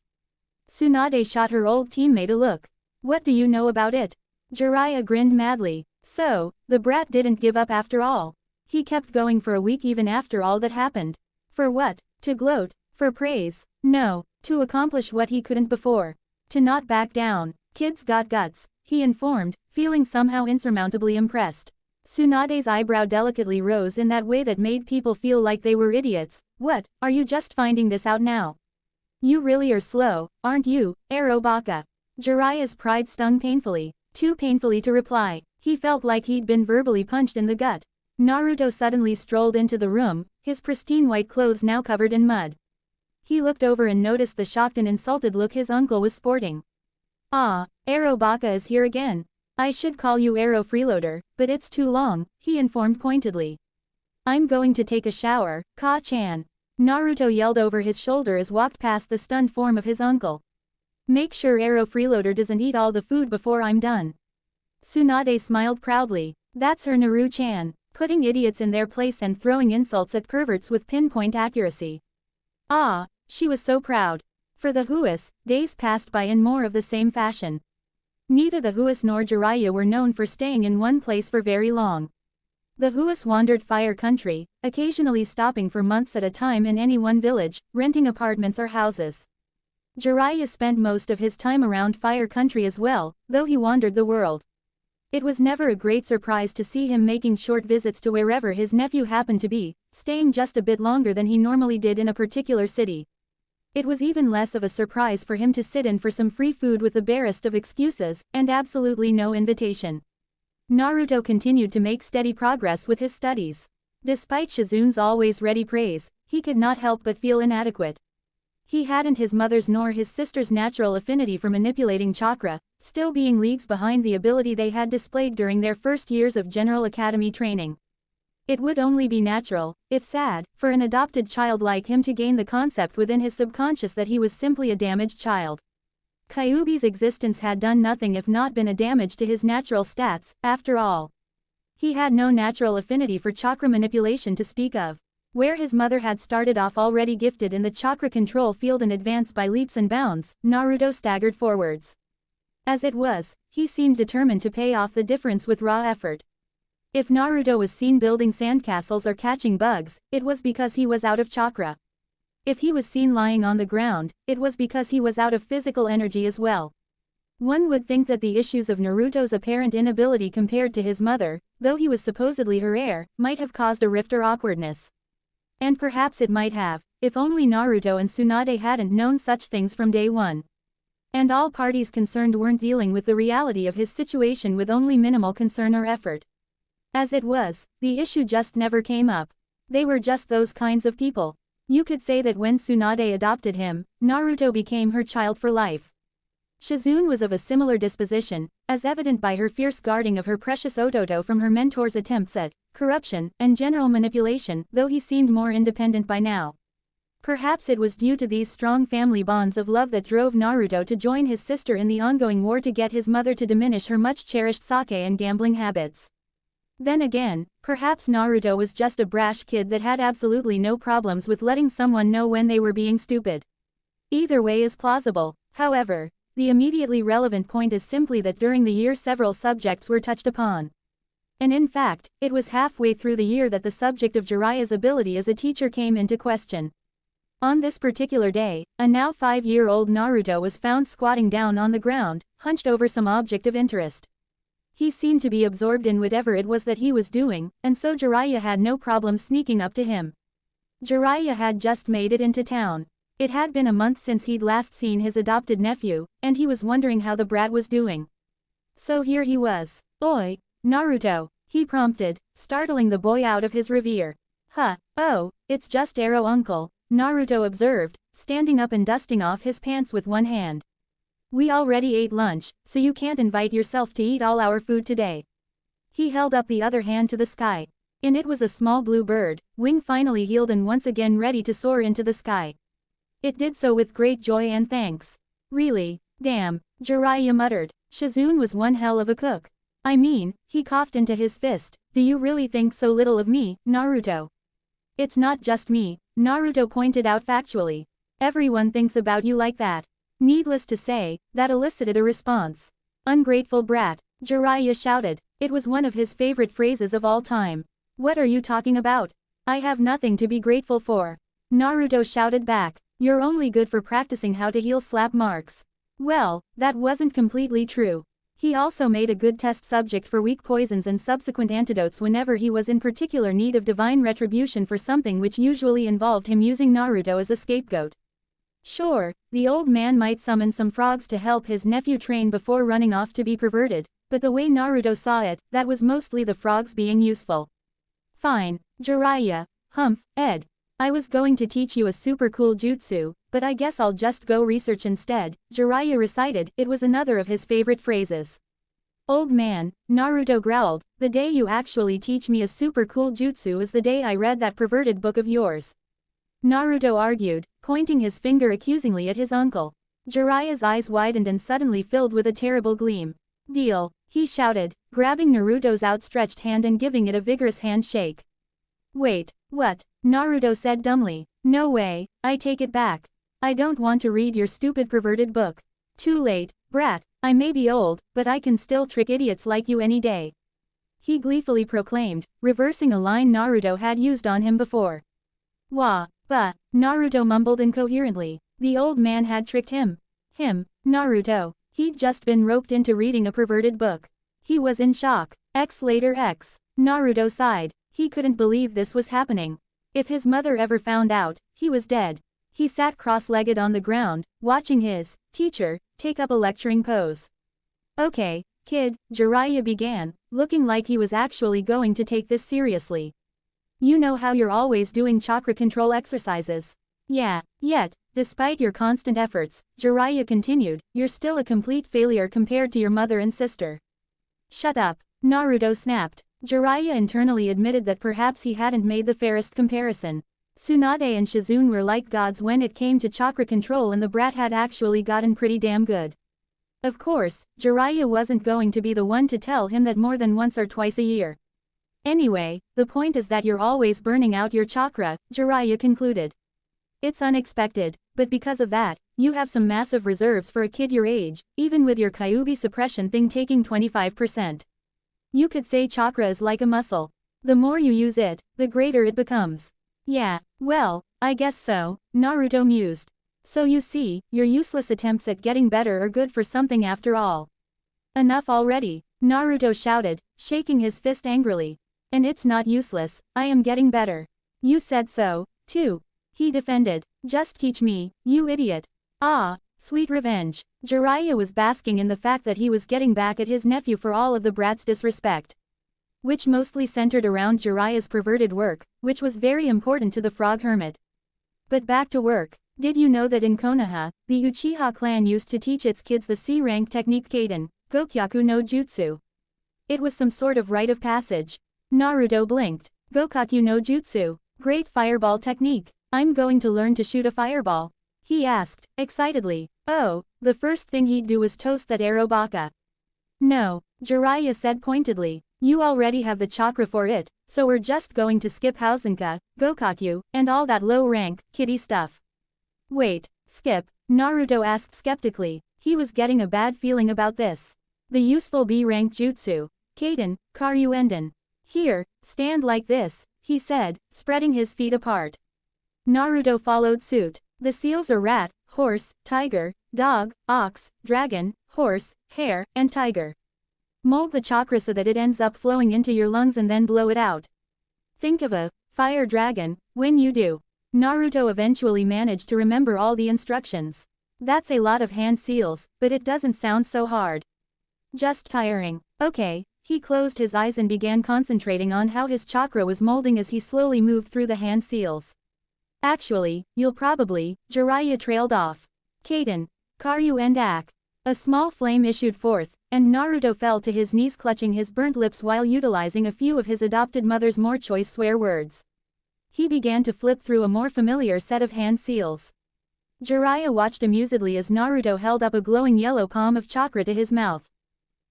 Tsunade shot her old teammate a look. What do you know about it? Jiraiya grinned madly. So, the brat didn't give up after all. He kept going for a week even after all that happened. For what? To gloat? For praise? No, to accomplish what he couldn't before. To not back down. Kid's got guts, he informed, feeling somehow insurmountably impressed. Tsunade's eyebrow delicately rose in that way that made people feel like they were idiots. What, are you just finding this out now? You really are slow, aren't you, Arrow Baka? Jiraiya's pride stung painfully, too painfully to reply. He felt like he'd been verbally punched in the gut. Naruto suddenly strolled into the room, his pristine white clothes now covered in mud. He looked over and noticed the shocked and insulted look his uncle was sporting. Ah, Arrow Baka is here again. I should call you Arrow Freeloader, but it's too long, he informed pointedly. I'm going to take a shower, Ka-chan. Naruto yelled over his shoulder as walked past the stunned form of his uncle. Make sure Arrow Freeloader doesn't eat all the food before I'm done. Tsunade smiled proudly. That's her Naru-chan, putting idiots in their place and throwing insults at perverts with pinpoint accuracy. Ah, she was so proud. For the Huas, days passed by in more of the same fashion. Neither the Huas nor Jiraiya were known for staying in one place for very long. The Huas wandered Fire Country, occasionally stopping for months at a time in any one village, renting apartments or houses. Jiraiya spent most of his time around Fire Country as well, though he wandered the world. It was never a great surprise to see him making short visits to wherever his nephew happened to be, staying just a bit longer than he normally did in a particular city. It was even less of a surprise for him to sit in for some free food with the barest of excuses, and absolutely no invitation. Naruto continued to make steady progress with his studies. Despite Shizun's always ready praise, he could not help but feel inadequate. He hadn't his mother's nor his sister's natural affinity for manipulating chakra, still being leagues behind the ability they had displayed during their first years of General Academy training. It would only be natural, if sad, for an adopted child like him to gain the concept within his subconscious that he was simply a damaged child. Kyuubi's existence had done nothing if not been a damage to his natural stats, after all. He had no natural affinity for chakra manipulation to speak of. Where his mother had started off already gifted in the chakra control field and advanced by leaps and bounds, Naruto staggered forwards. As it was, he seemed determined to pay off the difference with raw effort. If Naruto was seen building sandcastles or catching bugs, it was because he was out of chakra. If he was seen lying on the ground, it was because he was out of physical energy as well. One would think that the issues of Naruto's apparent inability compared to his mother, though he was supposedly her heir, might have caused a rift or awkwardness. And perhaps it might have, if only Naruto and Tsunade hadn't known such things from day one. And all parties concerned weren't dealing with the reality of his situation with only minimal concern or effort. As it was, the issue just never came up. They were just those kinds of people. You could say that when Tsunade adopted him, Naruto became her child for life. Shizune was of a similar disposition, as evident by her fierce guarding of her precious Ototo from her mentor's attempts at corruption and general manipulation, though he seemed more independent by now. Perhaps it was due to these strong family bonds of love that drove Naruto to join his sister in the ongoing war to get his mother to diminish her much-cherished sake and gambling habits. Then again, perhaps Naruto was just a brash kid that had absolutely no problems with letting someone know when they were being stupid. Either way is plausible. However, the immediately relevant point is simply that during the year several subjects were touched upon. And in fact, it was halfway through the year that the subject of Jiraiya's ability as a teacher came into question. On this particular day, a now 5-year-old Naruto was found squatting down on the ground, hunched over some object of interest. He seemed to be absorbed in whatever it was that he was doing, and so Jiraiya had no problem sneaking up to him. Jiraiya had just made it into town. It had been a month since he'd last seen his adopted nephew, and he was wondering how the brat was doing. So here he was. "Oi, Naruto," he prompted, startling the boy out of his reverie. "Huh, oh, it's just Arrow uncle," Naruto observed, standing up and dusting off his pants with one hand. "We already ate lunch, so you can't invite yourself to eat all our food today." He held up the other hand to the sky. In it was a small blue bird, wing finally healed and once again ready to soar into the sky. It did so with great joy and thanks. "Really? Damn," Jiraiya muttered. Shizune was one hell of a cook. "I mean," he coughed into his fist, "do you really think so little of me, Naruto?" "It's not just me," Naruto pointed out factually. "Everyone thinks about you like that." Needless to say, that elicited a response. "Ungrateful brat," Jiraiya shouted. It was one of his favorite phrases of all time. "What are you talking about? I have nothing to be grateful for," Naruto shouted back. "You're only good for practicing how to heal slap marks." Well, that wasn't completely true. He also made a good test subject for weak poisons and subsequent antidotes whenever he was in particular need of divine retribution for something which usually involved him using Naruto as a scapegoat. Sure, the old man might summon some frogs to help his nephew train before running off to be perverted, but the way Naruto saw it, that was mostly the frogs being useful. "Fine, Jiraiya, humph, Ed. I was going to teach you a super cool jutsu, but I guess I'll just go research instead," Jiraiya recited. It was another of his favorite phrases. "Old man," Naruto growled, "the day you actually teach me a super cool jutsu is the day I read that perverted book of yours," Naruto argued, pointing his finger accusingly at his uncle. Jiraiya's eyes widened and suddenly filled with a terrible gleam. "Deal," he shouted, grabbing Naruto's outstretched hand and giving it a vigorous handshake. "Wait, what?" Naruto said dumbly. "No way, I take it back. I don't want to read your stupid perverted book." "Too late, brat, I may be old, but I can still trick idiots like you any day," he gleefully proclaimed, reversing a line Naruto had used on him before. "Wah, bah," Naruto mumbled incoherently. The old man had tricked him. Naruto. He'd just been roped into reading a perverted book. He was in shock. Later, Naruto sighed. He couldn't believe this was happening. If his mother ever found out, he was dead. He sat cross-legged on the ground, watching his teacher take up a lecturing pose. "Okay, kid," Jiraiya began, looking like he was actually going to take this seriously. "You know how you're always doing chakra control exercises. Yeah, yet, despite your constant efforts," Jiraiya continued, "you're still a complete failure compared to your mother and sister." "Shut up," Naruto snapped. Jiraiya internally admitted that perhaps he hadn't made the fairest comparison. Tsunade and Shizune were like gods when it came to chakra control, and the brat had actually gotten pretty damn good. Of course, Jiraiya wasn't going to be the one to tell him that more than once or twice a year. "Anyway, the point is that you're always burning out your chakra," Jiraiya concluded. "It's unexpected, but because of that, you have some massive reserves for a kid your age, even with your Kyuubi suppression thing taking 25%. You could say chakra is like a muscle. The more you use it, the greater it becomes." "Yeah, well, I guess so," Naruto mused. "So you see, your useless attempts at getting better are good for something after all." "Enough already," Naruto shouted, shaking his fist angrily. "And it's not useless, I am getting better." "You said so, too," he defended. "Just teach me, you idiot." "Ah, sweet revenge." Jiraiya was basking in the fact that he was getting back at his nephew for all of the brat's disrespect. which mostly centered around Jiraiya's perverted work, which was very important to the Frog Hermit. But back to work. Did you know that in Konoha, the Uchiha clan used to teach its kids the C-rank technique Kaden, Gokyaku no Jutsu? It was some sort of rite of passage. Naruto blinked. Gokaku no Jutsu, great fireball technique. I'm going to learn to shoot a fireball, he asked, excitedly. Oh, the first thing he'd do was toast that arrow baka. No, Jiraiya said pointedly. You already have the chakra for it, so we're just going to skip Hausenka, Gokaku, and all that low-rank, kiddie stuff. Wait, skip? Naruto asked skeptically. He was getting a bad feeling about this. The useful B-rank jutsu, Kaden, Karyuenden. Here, stand like this, he said, spreading his feet apart. Naruto followed suit. The seals are rat, horse, tiger, dog, ox, dragon, horse, hare, and tiger. Mold the chakra so that it ends up flowing into your lungs and then blow it out. Think of a fire dragon when you do. Naruto eventually managed to remember all the instructions. That's a lot of hand seals, but it doesn't sound so hard. Just tiring. Okay, he closed his eyes and began concentrating on how his chakra was molding as he slowly moved through the hand seals. Actually, you'll probably, Jiraiya trailed off. Kaden, Karyu and Ak. A small flame issued forth, and Naruto fell to his knees clutching his burnt lips while utilizing a few of his adopted mother's more choice swear words. He began to flip through a more familiar set of hand seals. Jiraiya watched amusedly as Naruto held up a glowing yellow palm of chakra to his mouth.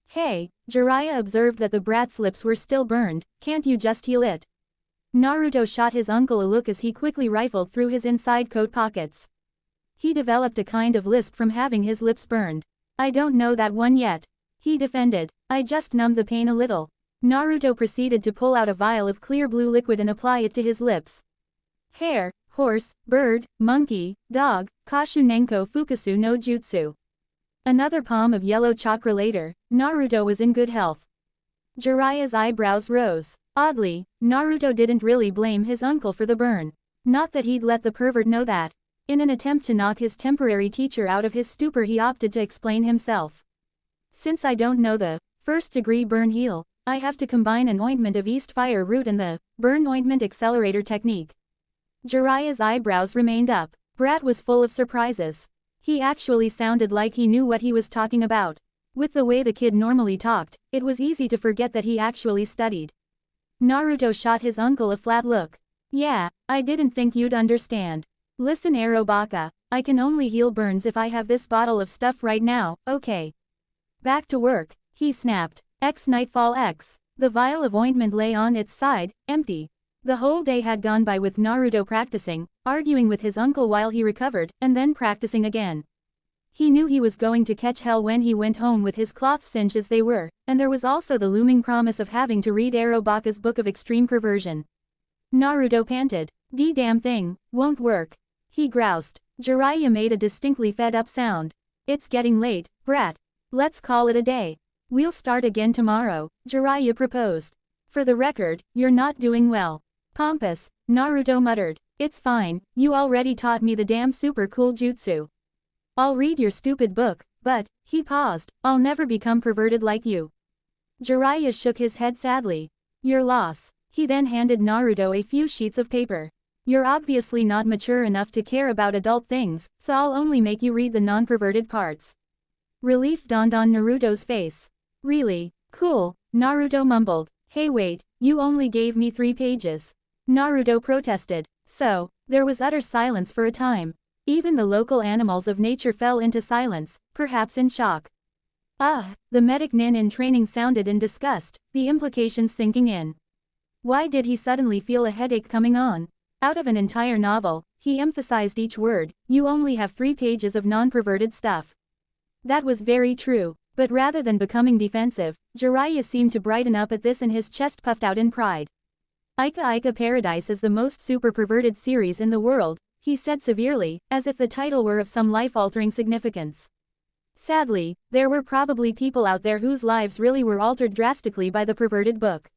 Hey, Jiraiya observed that the brat's lips were still burned, can't you just heal it? Naruto shot his uncle a look as he quickly rifled through his inside coat pockets. He developed a kind of lisp from having his lips burned. I don't know that one yet. He defended. I just numbed the pain a little. Naruto proceeded to pull out a vial of clear blue liquid and apply it to his lips. Hare, horse, bird, monkey, dog, Kashu Nenko Fukasu no Jutsu. Another palm of yellow chakra later, Naruto was in good health. Jiraiya's eyebrows rose. Oddly, Naruto didn't really blame his uncle for the burn. Not that he'd let the pervert know that. In an attempt to knock his temporary teacher out of his stupor, he opted to explain himself. Since I don't know the first-degree burn heal, I have to combine an ointment of East Fire Root and the burn ointment accelerator technique. Jiraiya's eyebrows remained up. Brat was full of surprises. He actually sounded like he knew what he was talking about. With the way the kid normally talked, it was easy to forget that he actually studied. Naruto shot his uncle a flat look. Yeah, I didn't think you'd understand. Listen Arobaka, I can only heal burns if I have this bottle of stuff right now, okay. Back to work, he snapped. Nightfall X. The vial of ointment lay on its side, empty. The whole day had gone by with Naruto practicing, arguing with his uncle while he recovered, and then practicing again. He knew he was going to catch hell when he went home with his cloths cinched as they were, and there was also the looming promise of having to read Arobaka's Book of Extreme Perversion. Naruto panted. Damn thing, won't work. He groused. Jiraiya made a distinctly fed-up sound. It's getting late, brat. Let's call it a day. We'll start again tomorrow, Jiraiya proposed. For the record, you're not doing well. Pompous, Naruto muttered. It's fine, you already taught me the damn super cool jutsu. I'll read your stupid book, but, he paused, I'll never become perverted like you. Jiraiya shook his head sadly. Your loss. He then handed Naruto a few sheets of paper. You're obviously not mature enough to care about adult things, so I'll only make you read the non-perverted parts. Relief dawned on Naruto's face. Really? Cool, Naruto mumbled. Hey wait, you only gave me 3 pages. Naruto protested. So, there was utter silence for a time. Even the local animals of nature fell into silence, perhaps in shock. The medic nin in training sounded in disgust, the implications sinking in. Why did he suddenly feel a headache coming on? Out of an entire novel, he emphasized each word, you only have 3 pages of non-perverted stuff. That was very true, but rather than becoming defensive, Jiraiya seemed to brighten up at this and his chest puffed out in pride. Ica Ica Paradise is the most super perverted series in the world, he said severely, as if the title were of some life-altering significance. Sadly, there were probably people out there whose lives really were altered drastically by the perverted book.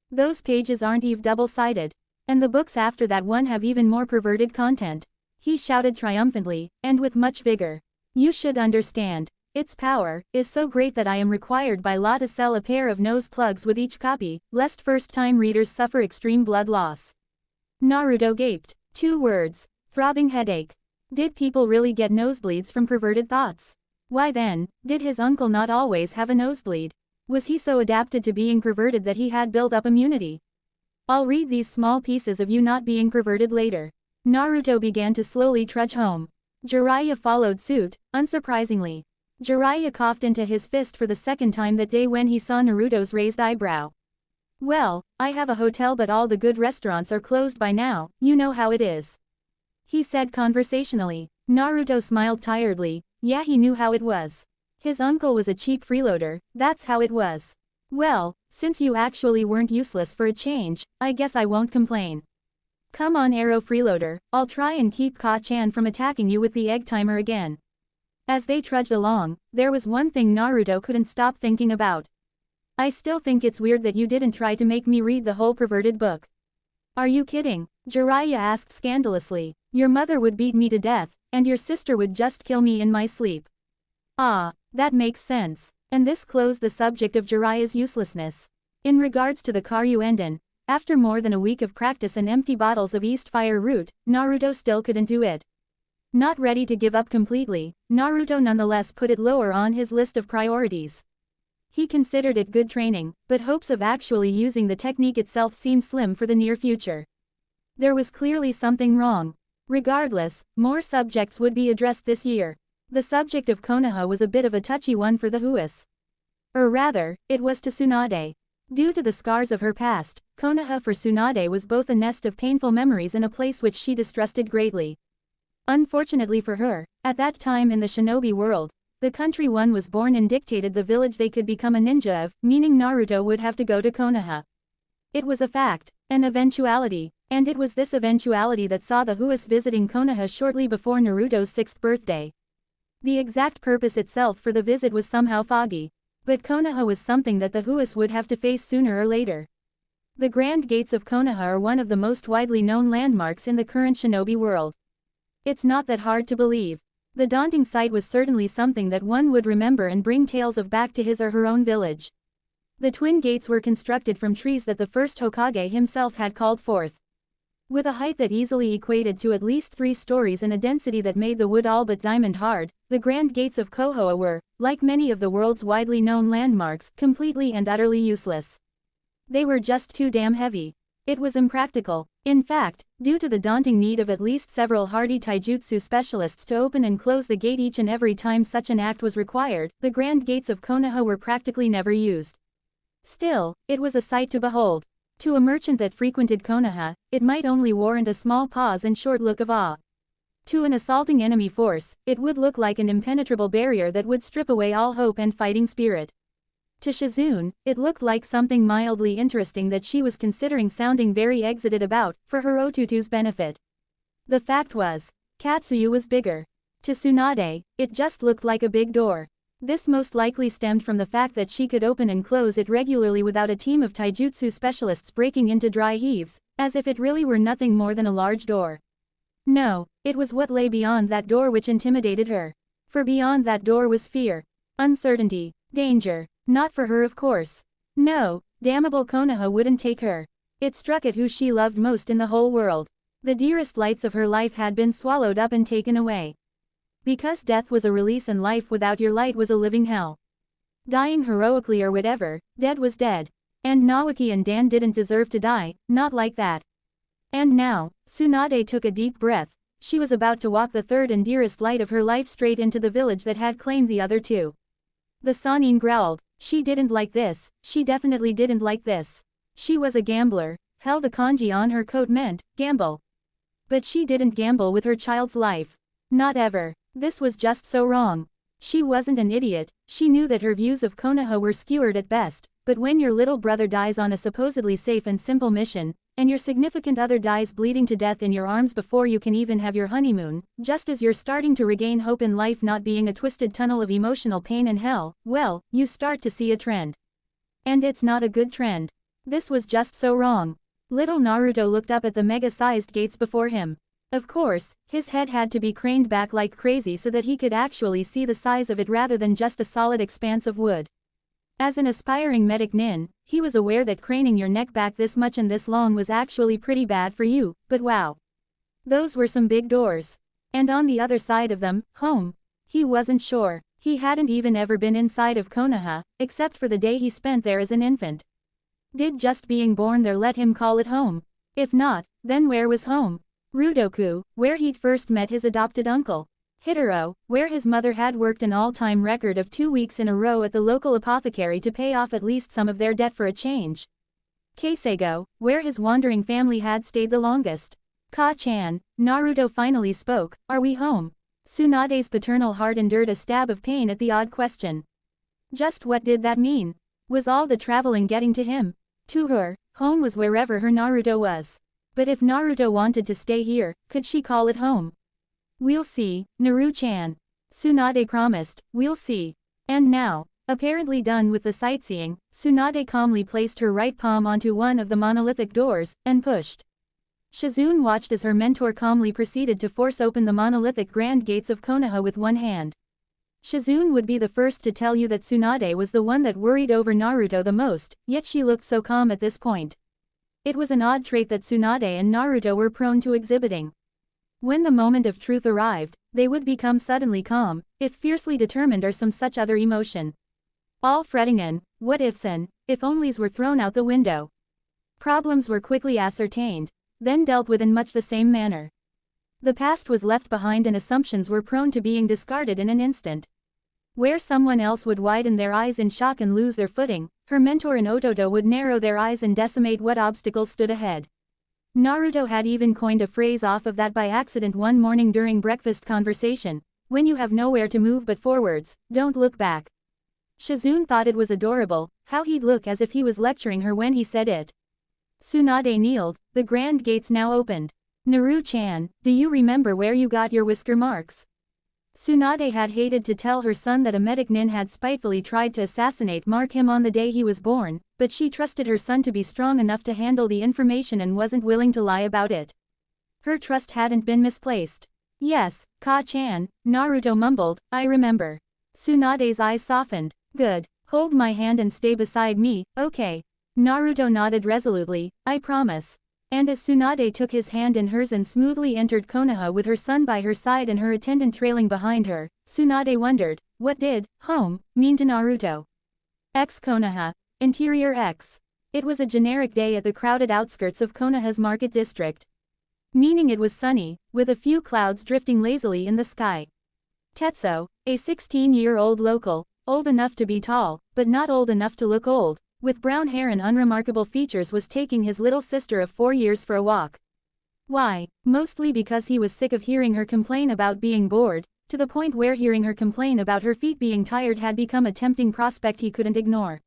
Those pages aren't even double-sided. And the books after that one have even more perverted content. He shouted triumphantly, and with much vigor. You should understand. Its power is so great that I am required by law to sell a pair of nose plugs with each copy, lest first-time readers suffer extreme blood loss. Naruto gaped. 2 words. Throbbing headache. Did people really get nosebleeds from perverted thoughts? Why then, did his uncle not always have a nosebleed? Was he so adapted to being perverted that he had built up immunity? I'll read these small pieces of you not being perverted later. Naruto began to slowly trudge home. Jiraiya followed suit, unsurprisingly. Jiraiya coughed into his fist for the second time that day when he saw Naruto's raised eyebrow. Well, I have a hotel but all the good restaurants are closed by now, you know how it is. He said conversationally. Naruto smiled tiredly. Yeah, he knew how it was. His uncle was a cheap freeloader, that's how it was. Well, since you actually weren't useless for a change, I guess I won't complain. Come on Arrow freeloader, I'll try and keep Ka-chan from attacking you with the egg timer again. As they trudged along, there was one thing Naruto couldn't stop thinking about. I still think it's weird that you didn't try to make me read the whole perverted book. Are you kidding? Jiraiya asked scandalously. Your mother would beat me to death, and your sister would just kill me in my sleep. Ah, that makes sense. And this closed the subject of Jiraiya's uselessness. In regards to the Karyuenden, after more than a week of practice and empty bottles of East Fire root, Naruto still couldn't do it. Not ready to give up completely, Naruto nonetheless put it lower on his list of priorities. He considered it good training, but hopes of actually using the technique itself seemed slim for the near future. There was clearly something wrong. Regardless, more subjects would be addressed this year. The subject of Konoha was a bit of a touchy one for the Huas. Or rather, it was to Tsunade. Due to the scars of her past, Konoha for Tsunade was both a nest of painful memories and a place which she distrusted greatly. Unfortunately for her, at that time in the shinobi world, the country one was born in dictated the village they could become a ninja of, meaning Naruto would have to go to Konoha. It was a fact, an eventuality, and it was this eventuality that saw the Huas visiting Konoha shortly before Naruto's 6th birthday. The exact purpose itself for the visit was somehow foggy, but Konoha was something that the Huas would have to face sooner or later. The Grand Gates of Konoha are one of the most widely known landmarks in the current shinobi world. It's not that hard to believe. The daunting sight was certainly something that one would remember and bring tales of back to his or her own village. The twin gates were constructed from trees that the first Hokage himself had called forth. With a height that easily equated to at least 3 stories and a density that made the wood all but diamond hard, the Grand Gates of Konoha were, like many of the world's widely known landmarks, completely and utterly useless. They were just too damn heavy. It was impractical. In fact, due to the daunting need of at least several hardy taijutsu specialists to open and close the gate each and every time such an act was required, the Grand Gates of Konoha were practically never used. Still, it was a sight to behold. To a merchant that frequented Konoha, it might only warrant a small pause and short look of awe. To an assaulting enemy force, it would look like an impenetrable barrier that would strip away all hope and fighting spirit. To Shizune, it looked like something mildly interesting that she was considering sounding very excited about, for her Otutu's benefit. The fact was, Katsuyu was bigger. To Tsunade, it just looked like a big door. This most likely stemmed from the fact that she could open and close it regularly without a team of taijutsu specialists breaking into dry heaves, as if it really were nothing more than a large door. No, it was what lay beyond that door which intimidated her. For beyond that door was fear, uncertainty, danger. Not for her of course. No, damnable Konoha wouldn't take her. It struck at who she loved most in the whole world. The dearest lights of her life had been swallowed up and taken away. Because death was a release and life without your light was a living hell. Dying heroically or whatever, dead was dead. And Naoki and Dan didn't deserve to die, not like that. And now, Tsunade took a deep breath. She was about to walk the third and dearest light of her life straight into the village that had claimed the other two. The Sannin growled. She didn't like this, she definitely didn't like this. She was a gambler, hell the kanji on her coat meant, gamble. But she didn't gamble with her child's life. Not ever. This was just so wrong. She wasn't an idiot, she knew that her views of Konoha were skewered at best, but when your little brother dies on a supposedly safe and simple mission, and your significant other dies bleeding to death in your arms before you can even have your honeymoon, just as you're starting to regain hope in life not being a twisted tunnel of emotional pain and hell, well, you start to see a trend. And it's not a good trend. This was just so wrong. Little Naruto looked up at the mega-sized gates before him. Of course, his head had to be craned back like crazy so that he could actually see the size of it rather than just a solid expanse of wood. As an aspiring medic nin, he was aware that craning your neck back this much and this long was actually pretty bad for you, but wow. Those were some big doors. And on the other side of them, home. He wasn't sure. He hadn't even ever been inside of Konoha, except for the day he spent there as an infant. Did just being born there let him call it home? If not, then where was home? Rudoku, where he'd first met his adopted uncle. Hitaro, where his mother had worked an all-time record of 2 weeks in a row at the local apothecary to pay off at least some of their debt for a change. Keiseigo, where his wandering family had stayed the longest. Ka-chan, Naruto finally spoke, "Are we home?" Tsunade's paternal heart endured a stab of pain at the odd question. Just what did that mean? Was all the traveling getting to him? To her, home was wherever her Naruto was. But if Naruto wanted to stay here, could she call it home? "We'll see, Naru-chan." Tsunade promised, "We'll see." And now, apparently done with the sightseeing, Tsunade calmly placed her right palm onto one of the monolithic doors, and pushed. Shizune watched as her mentor calmly proceeded to force open the monolithic grand gates of Konoha with one hand. Shizune would be the first to tell you that Tsunade was the one that worried over Naruto the most, yet she looked so calm at this point. It was an odd trait that Tsunade and Naruto were prone to exhibiting. When the moment of truth arrived, they would become suddenly calm, if fiercely determined or some such other emotion. All fretting and what-ifs and if-onlys were thrown out the window. Problems were quickly ascertained, then dealt with in much the same manner. The past was left behind and assumptions were prone to being discarded in an instant. Where someone else would widen their eyes in shock and lose their footing, her mentor in Ototo would narrow their eyes and decimate what obstacles stood ahead. Naruto had even coined a phrase off of that by accident one morning during breakfast conversation: "When you have nowhere to move but forwards, don't look back." Shizune thought it was adorable, how he'd look as if he was lecturing her when he said it. Tsunade kneeled, the grand gates now opened. "Naru-chan, do you remember where you got your whisker marks?" Tsunade had hated to tell her son that a medic nin had spitefully tried to assassinate him on the day he was born, but she trusted her son to be strong enough to handle the information and wasn't willing to lie about it. Her trust hadn't been misplaced. "Yes, Ka-chan," Naruto mumbled, "I remember." Tsunade's eyes softened. "Good. Hold my hand and stay beside me, okay?" Naruto nodded resolutely, "I promise." And as Tsunade took his hand in hers and smoothly entered Konoha with her son by her side and her attendant trailing behind her, Tsunade wondered, what did home mean to Naruto? Konoha. Interior X. It was a generic day at the crowded outskirts of Konoha's market district. Meaning it was sunny, with a few clouds drifting lazily in the sky. Tetsuo, a 16-year-old local, old enough to be tall, but not old enough to look old, with brown hair and unremarkable features, was taking his little sister of 4 years for a walk. Why? Mostly because he was sick of hearing her complain about being bored, to the point where hearing her complain about her feet being tired had become a tempting prospect he couldn't ignore.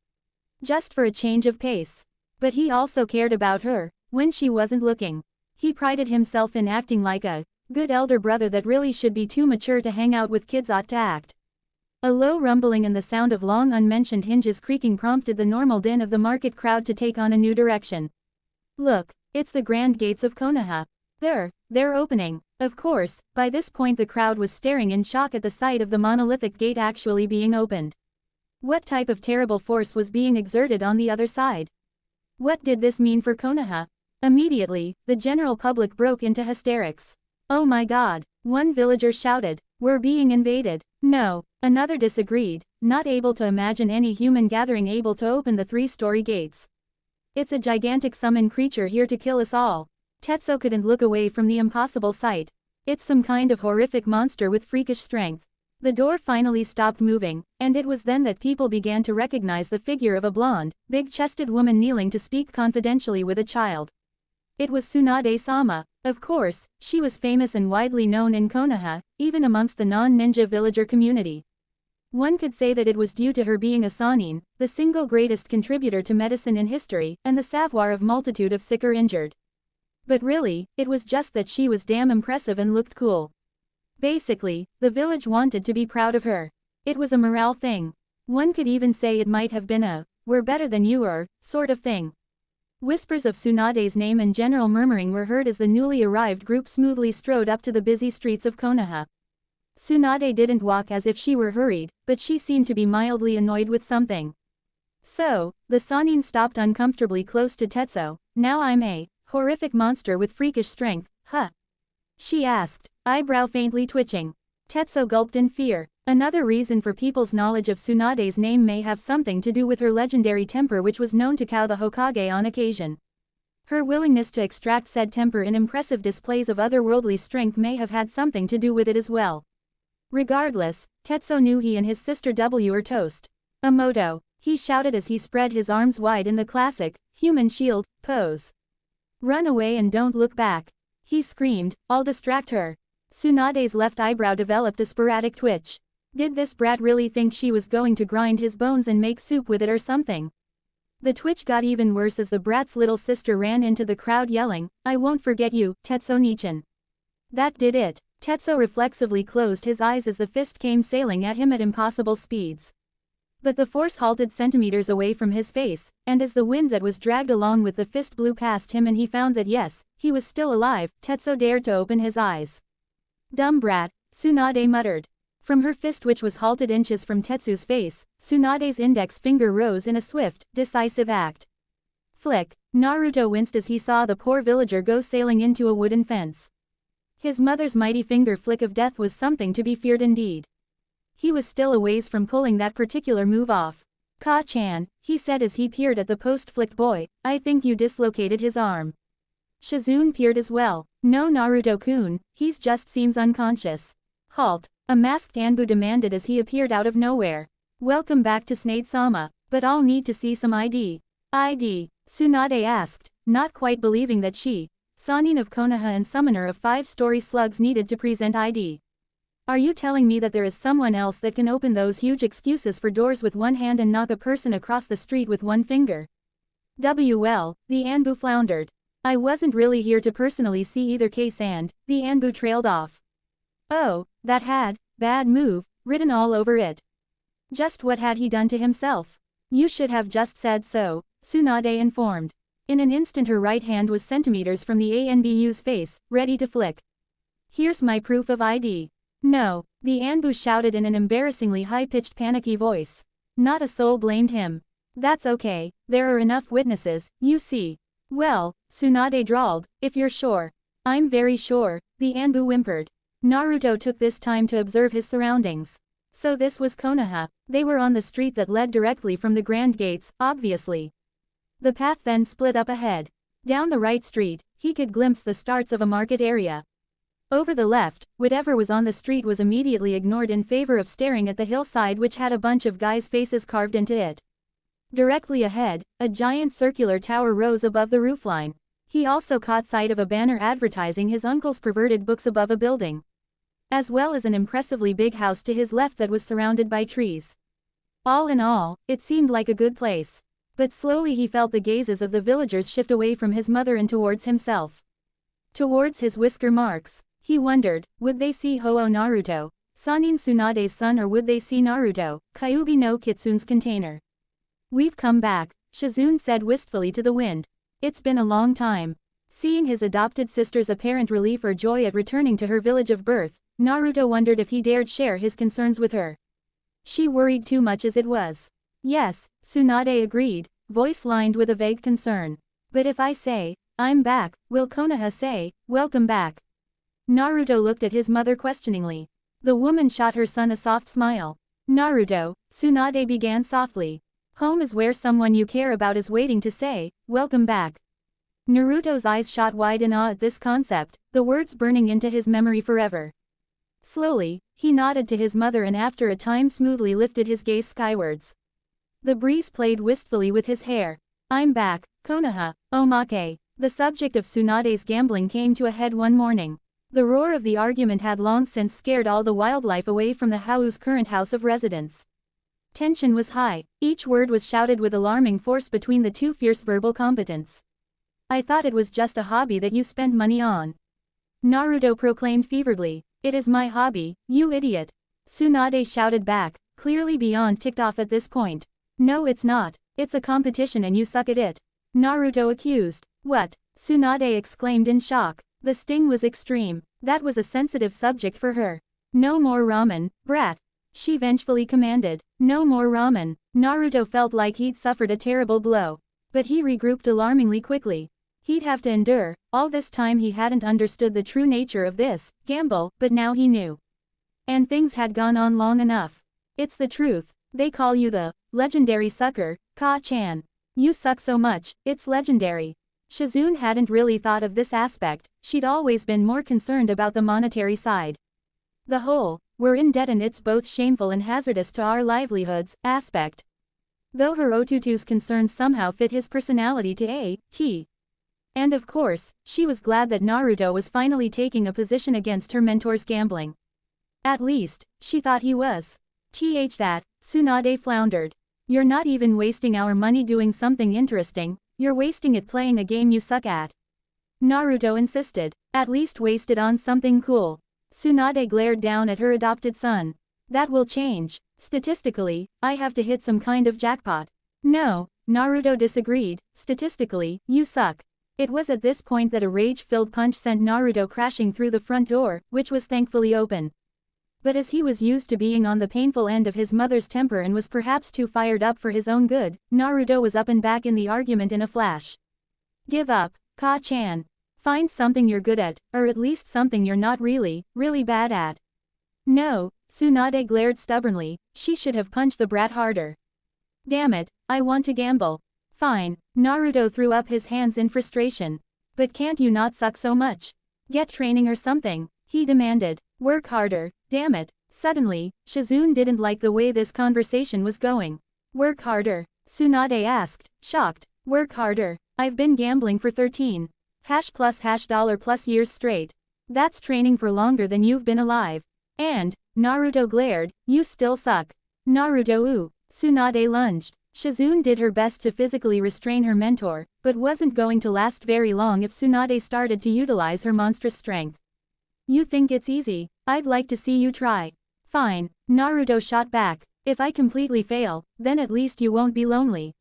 Just for a change of pace. But he also cared about her, when she wasn't looking. He prided himself in acting like a good elder brother that really should be too mature to hang out with kids ought to act. A low rumbling and the sound of long unmentioned hinges creaking prompted the normal din of the market crowd to take on a new direction. Look, it's the grand gates of Konoha. They're opening. Of course, by this point the crowd was staring in shock at the sight of the monolithic gate actually being opened. What type of terrible force was being exerted on the other side? What did this mean for Konoha? Immediately, the general public broke into hysterics. "Oh my god," one villager shouted, "we're being invaded." "No," another disagreed, not able to imagine any human gathering able to open the 3-story gates. "It's a gigantic summon creature here to kill us all." Tetsuo couldn't look away from the impossible sight. "It's some kind of horrific monster with freakish strength." The door finally stopped moving, and it was then that people began to recognize the figure of a blonde, big-chested woman kneeling to speak confidentially with a child. It was Tsunade-sama. Of course, she was famous and widely known in Konoha, even amongst the non-ninja villager community. One could say that it was due to her being a Sannin, the single greatest contributor to medicine in history, and the savoir of multitude of sick or injured. But really, it was just that she was damn impressive and looked cool. Basically, the village wanted to be proud of her. It was a morale thing. One could even say it might have been a "we're better than you are" sort of thing. Whispers of Tsunade's name and general murmuring were heard as the newly arrived group smoothly strode up to the busy streets of Konoha. Tsunade didn't walk as if she were hurried, but she seemed to be mildly annoyed with something. So, the Sannin stopped uncomfortably close to Tetsuo. "Now I'm a horrific monster with freakish strength, huh?" she asked, eyebrow faintly twitching. Tetsuo gulped in fear. Another reason for people's knowledge of Tsunade's name may have something to do with her legendary temper, which was known to cow the Hokage on occasion. Her willingness to extract said temper in impressive displays of otherworldly strength may have had something to do with it as well. Regardless, Tetsuo knew he and his sister were toast. "A moto," he shouted as he spread his arms wide in the classic, human shield, pose. "Run away and don't look back," he screamed, "I'll distract her." Tsunade's left eyebrow developed a sporadic twitch. Did this brat really think she was going to grind his bones and make soup with it or something? The twitch got even worse as the brat's little sister ran into the crowd yelling, "I won't forget you, Tetsuo-nichan." That did it. Tetsuo reflexively closed his eyes as the fist came sailing at him at impossible speeds. But the force halted centimeters away from his face, and as the wind that was dragged along with the fist blew past him and he found that yes, he was still alive, Tetsuo dared to open his eyes. "Dumb brat," Tsunade muttered. From her fist, which was halted inches from Tetsu's face, Tsunade's index finger rose in a swift, decisive act. Flick. Naruto winced as he saw the poor villager go sailing into a wooden fence. His mother's mighty finger flick of death was something to be feared indeed. He was still a ways from pulling that particular move off. "Ka-chan," he said as he peered at the post-flicked boy, "I think you dislocated his arm." Shizune peered as well. "No, Naruto-kun, he's just seems unconscious." "Halt," a masked Anbu demanded as he appeared out of nowhere. "Welcome back to Tsunade-sama, but I'll need to see some ID." "ID?" Tsunade asked, not quite believing that she, Sannin of Konoha and summoner of 5-story slugs, needed to present ID. "Are you telling me that there is someone else that can open those huge excuses for doors with one hand and knock a person across the street with one finger?" "Well," the Anbu floundered. "I wasn't really here to personally see either case and," the Anbu trailed off. "Oh, that had, bad move, written all over it. Just what had he done to himself?" "You should have just said so," Tsunade informed. In an instant her right hand was centimeters from the Anbu's face, ready to flick. "Here's my proof of ID." "No," the Anbu shouted in an embarrassingly high-pitched panicky voice. Not a soul blamed him. "That's okay, there are enough witnesses, you see." "Well," Tsunade drawled, "if you're sure." "I'm very sure," the Anbu whimpered. Naruto took this time to observe his surroundings. So this was Konoha. They were on the street that led directly from the Grand Gates, obviously. The path then split up ahead. Down the right street, he could glimpse the starts of a market area. Over the left, whatever was on the street was immediately ignored in favor of staring at the hillside, which had a bunch of guys' faces carved into it. Directly ahead, a giant circular tower rose above the roofline. He also caught sight of a banner advertising his uncle's perverted books above a building, as well as an impressively big house to his left that was surrounded by trees. All in all, it seemed like a good place. But slowly he felt the gazes of the villagers shift away from his mother and towards himself. Towards his whisker marks. He wondered, would they see Ho-Oh Naruto, Sannin Tsunade's son, or would they see Naruto, Kyuubi no Kitsune's container? "We've come back," Shizune said wistfully to the wind. "It's been a long time." Seeing his adopted sister's apparent relief or joy at returning to her village of birth, Naruto wondered if he dared share his concerns with her. She worried too much as it was. "Yes," Tsunade agreed, voice lined with a vague concern. "But if I say, I'm back, will Konoha say, welcome back?" Naruto looked at his mother questioningly. The woman shot her son a soft smile. "Naruto," Tsunade began softly. "Home is where someone you care about is waiting to say, welcome back." Naruto's eyes shot wide in awe at this concept, the words burning into his memory forever. Slowly, he nodded to his mother and after a time smoothly lifted his gaze skywards. The breeze played wistfully with his hair. "I'm back, Konoha, omake." The subject of Tsunade's gambling came to a head one morning. The roar of the argument had long since scared all the wildlife away from the Hau's current house of residence. Tension was high, each word was shouted with alarming force between the two fierce verbal combatants. "I thought it was just a hobby that you spent money on," Naruto proclaimed feveredly. "It is my hobby, you idiot," Tsunade shouted back, clearly beyond ticked off at this point. "No, it's not. It's a competition and you suck at it." Naruto accused. What? Tsunade exclaimed in shock. The sting was extreme. That was a sensitive subject for her. No more ramen, brat. She vengefully commanded. No more ramen. Naruto felt like he'd suffered a terrible blow. But he regrouped alarmingly quickly. He'd have to endure. All this time he hadn't understood the true nature of this gamble, but now he knew. And things had gone on long enough. It's the truth. They call you the legendary sucker, Ka-chan. You suck so much, it's legendary. Shizune hadn't really thought of this aspect, she'd always been more concerned about the monetary side. The whole, we're in debt and it's both shameful and hazardous to our livelihoods, aspect. Though her Otutu's concerns somehow fit his personality to a T. And of course, she was glad that Naruto was finally taking a position against her mentor's gambling. At least, she thought he was. That, Tsunade floundered. You're not even wasting our money doing something interesting, you're wasting it playing a game you suck at. Naruto insisted. At least waste it on something cool. Tsunade glared down at her adopted son. That will change. Statistically, I have to hit some kind of jackpot. No, Naruto disagreed. Statistically, you suck. It was at this point that a rage-filled punch sent Naruto crashing through the front door, which was thankfully open. But as he was used to being on the painful end of his mother's temper and was perhaps too fired up for his own good, Naruto was up and back in the argument in a flash. Give up, Ka-chan. Find something you're good at, or at least something you're not really bad at. No, Tsunade glared stubbornly, she should have punched the brat harder. Damn it, I want to gamble. Fine, Naruto threw up his hands in frustration. But can't you not suck so much? Get training or something, he demanded. Work harder, damn it. Suddenly, Shizune didn't like the way this conversation was going. Work harder? Tsunade asked, shocked. Work harder? I've been gambling for 13 $+ years straight. That's training for longer than you've been alive. And, Naruto glared, you still suck. Naruto ooh. Tsunade lunged. Shizune did her best to physically restrain her mentor, but wasn't going to last very long if Tsunade started to utilize her monstrous strength. You think it's easy? I'd like to see you try. Fine, Naruto shot back. If I completely fail, then at least you won't be lonely.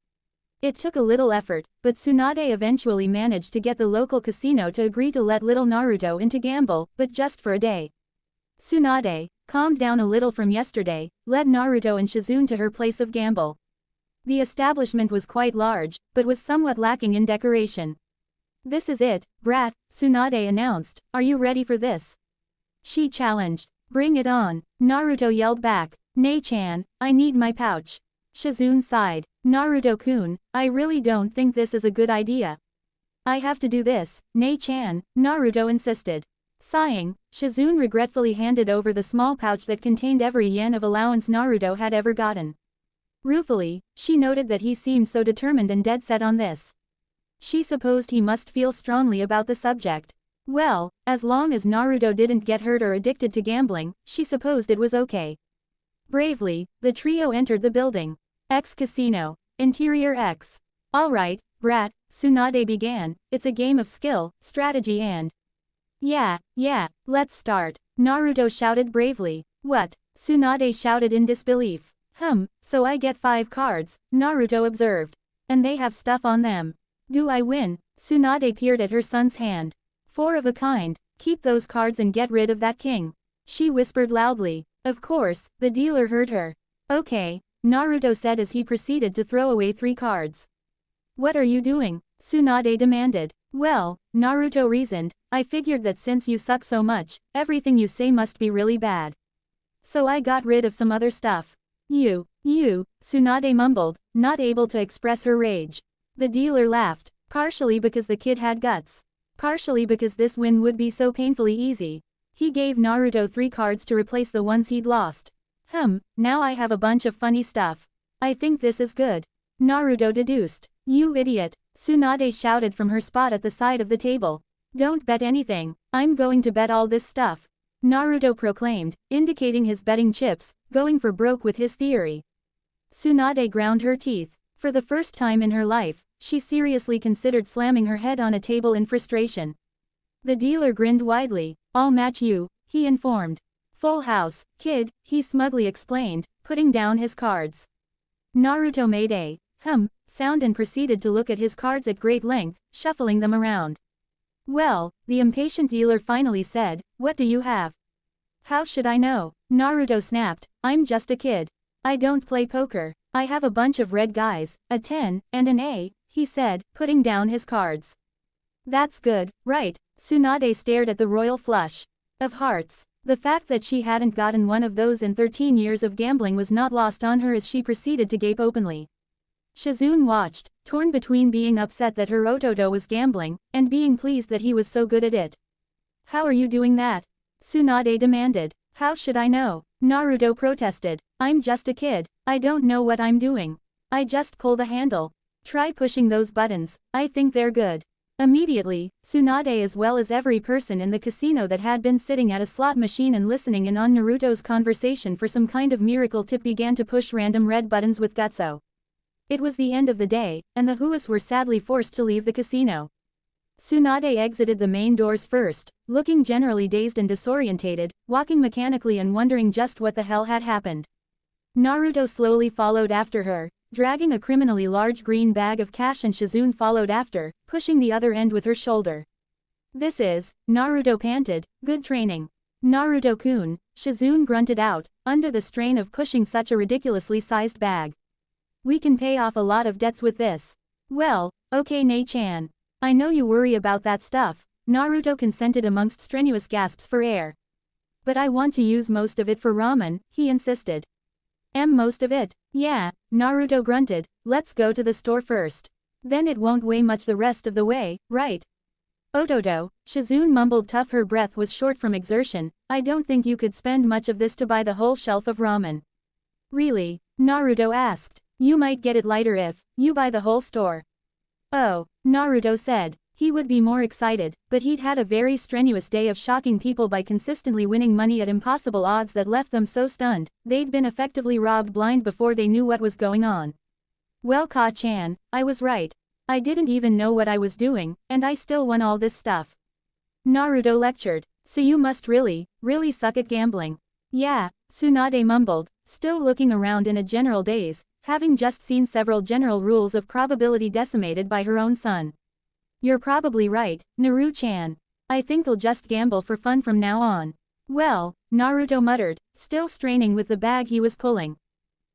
It took a little effort, but Tsunade eventually managed to get the local casino to agree to let little Naruto in to gamble, but just for a day. Tsunade, calmed down a little from yesterday, led Naruto and Shizune to her place of gamble. The establishment was quite large, but was somewhat lacking in decoration. This is it, brat, Tsunade announced, are you ready for this? She challenged. Bring it on, Naruto yelled back. Nei-chan, I need my pouch. Shizune sighed. Naruto-kun, I really don't think this is a good idea. I have to do this, Nei-chan, Naruto insisted. Sighing, Shizune regretfully handed over the small pouch that contained every yen of allowance Naruto had ever gotten. Ruefully, she noted that he seemed so determined and dead set on this. She supposed he must feel strongly about the subject. Well, as long as Naruto didn't get hurt or addicted to gambling, she supposed it was okay. Bravely, the trio entered the building. X Casino. Interior X. Alright, brat, Tsunade began, it's a game of skill, strategy and… Yeah, let's start, Naruto shouted bravely. What? Tsunade shouted in disbelief. So I get 5 cards, Naruto observed. And they have stuff on them. Do I win? Tsunade peered at her son's hand. 4 of a kind, keep those cards and get rid of that king. She whispered loudly. Of course, the dealer heard her. Okay, Naruto said as he proceeded to throw away 3 cards. What are you doing? Tsunade demanded. Well, Naruto reasoned, I figured that since you suck so much, everything you say must be really bad. So I got rid of some other stuff. You, Tsunade mumbled, not able to express her rage. The dealer laughed, partially because the kid had guts. Partially because this win would be so painfully easy. He gave Naruto 3 cards to replace the ones he'd lost. Now I have a bunch of funny stuff. I think this is good. Naruto deduced. You idiot, Tsunade shouted from her spot at the side of the table. Don't bet anything, I'm going to bet all this stuff. Naruto proclaimed, indicating his betting chips, going for broke with his theory. Tsunade ground her teeth. For the first time in her life, she seriously considered slamming her head on a table in frustration. The dealer grinned widely. I'll match you, he informed. Full house, kid, he smugly explained, putting down his cards. Naruto made a Sound and proceeded to look at his cards at great length, shuffling them around. Well, the impatient dealer finally said, what do you have? How should I know? Naruto snapped, I'm just a kid. I don't play poker. I have a bunch of red guys, a 10, and an A, he said, putting down his cards. That's good, right? Tsunade stared at the royal flush of hearts. The fact that she hadn't gotten one of those in 13 years of gambling was not lost on her as she proceeded to gape openly. Shizune watched, torn between being upset that her Ototo was gambling, and being pleased that he was so good at it. How are you doing that? Tsunade demanded. How should I know? Naruto protested. I'm just a kid. I don't know what I'm doing. I just pull the handle. Try pushing those buttons, I think they're good. Immediately, Tsunade as well as every person in the casino that had been sitting at a slot machine and listening in on Naruto's conversation for some kind of miracle tip began to push random red buttons with gutso. It was the end of the day, and the Huas were sadly forced to leave the casino. Tsunade exited the main doors first, looking generally dazed and disorientated, walking mechanically and wondering just what the hell had happened. Naruto slowly followed after her, dragging a criminally large green bag of cash, and Shizune followed after, pushing the other end with her shoulder. This is, Naruto panted, good training. Naruto-kun, Shizune grunted out, under the strain of pushing such a ridiculously sized bag. We can pay off a lot of debts with this. Well, okay Nei-chan. I know you worry about that stuff, Naruto consented amongst strenuous gasps for air. But I want to use most of it for ramen, he insisted. Most of it? Yeah, Naruto grunted, let's go to the store first. Then it won't weigh much the rest of the way, right? Ototo, Shizune mumbled, tough, her breath was short from exertion, I don't think you could spend much of this to buy the whole shelf of ramen. Really? Naruto asked. You might get it lighter if you buy the whole store. Oh, Naruto said. He would be more excited, but he'd had a very strenuous day of shocking people by consistently winning money at impossible odds that left them so stunned, they'd been effectively robbed blind before they knew what was going on. Well Ka-chan, I was right. I didn't even know what I was doing, and I still won all this stuff. Naruto lectured. So you must really suck at gambling. Yeah, Tsunade mumbled, still looking around in a general daze, having just seen several general rules of probability decimated by her own son. You're probably right, Naru-chan. I think I'll just gamble for fun from now on. Well, Naruto muttered, still straining with the bag he was pulling.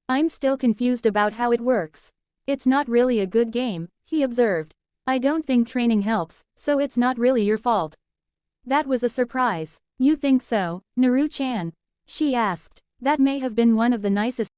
I'm still confused about how it works. It's not really a good game, he observed. I don't think training helps, so it's not really your fault. That was a surprise. You think so, Naru-chan? She asked. That may have been one of the nicest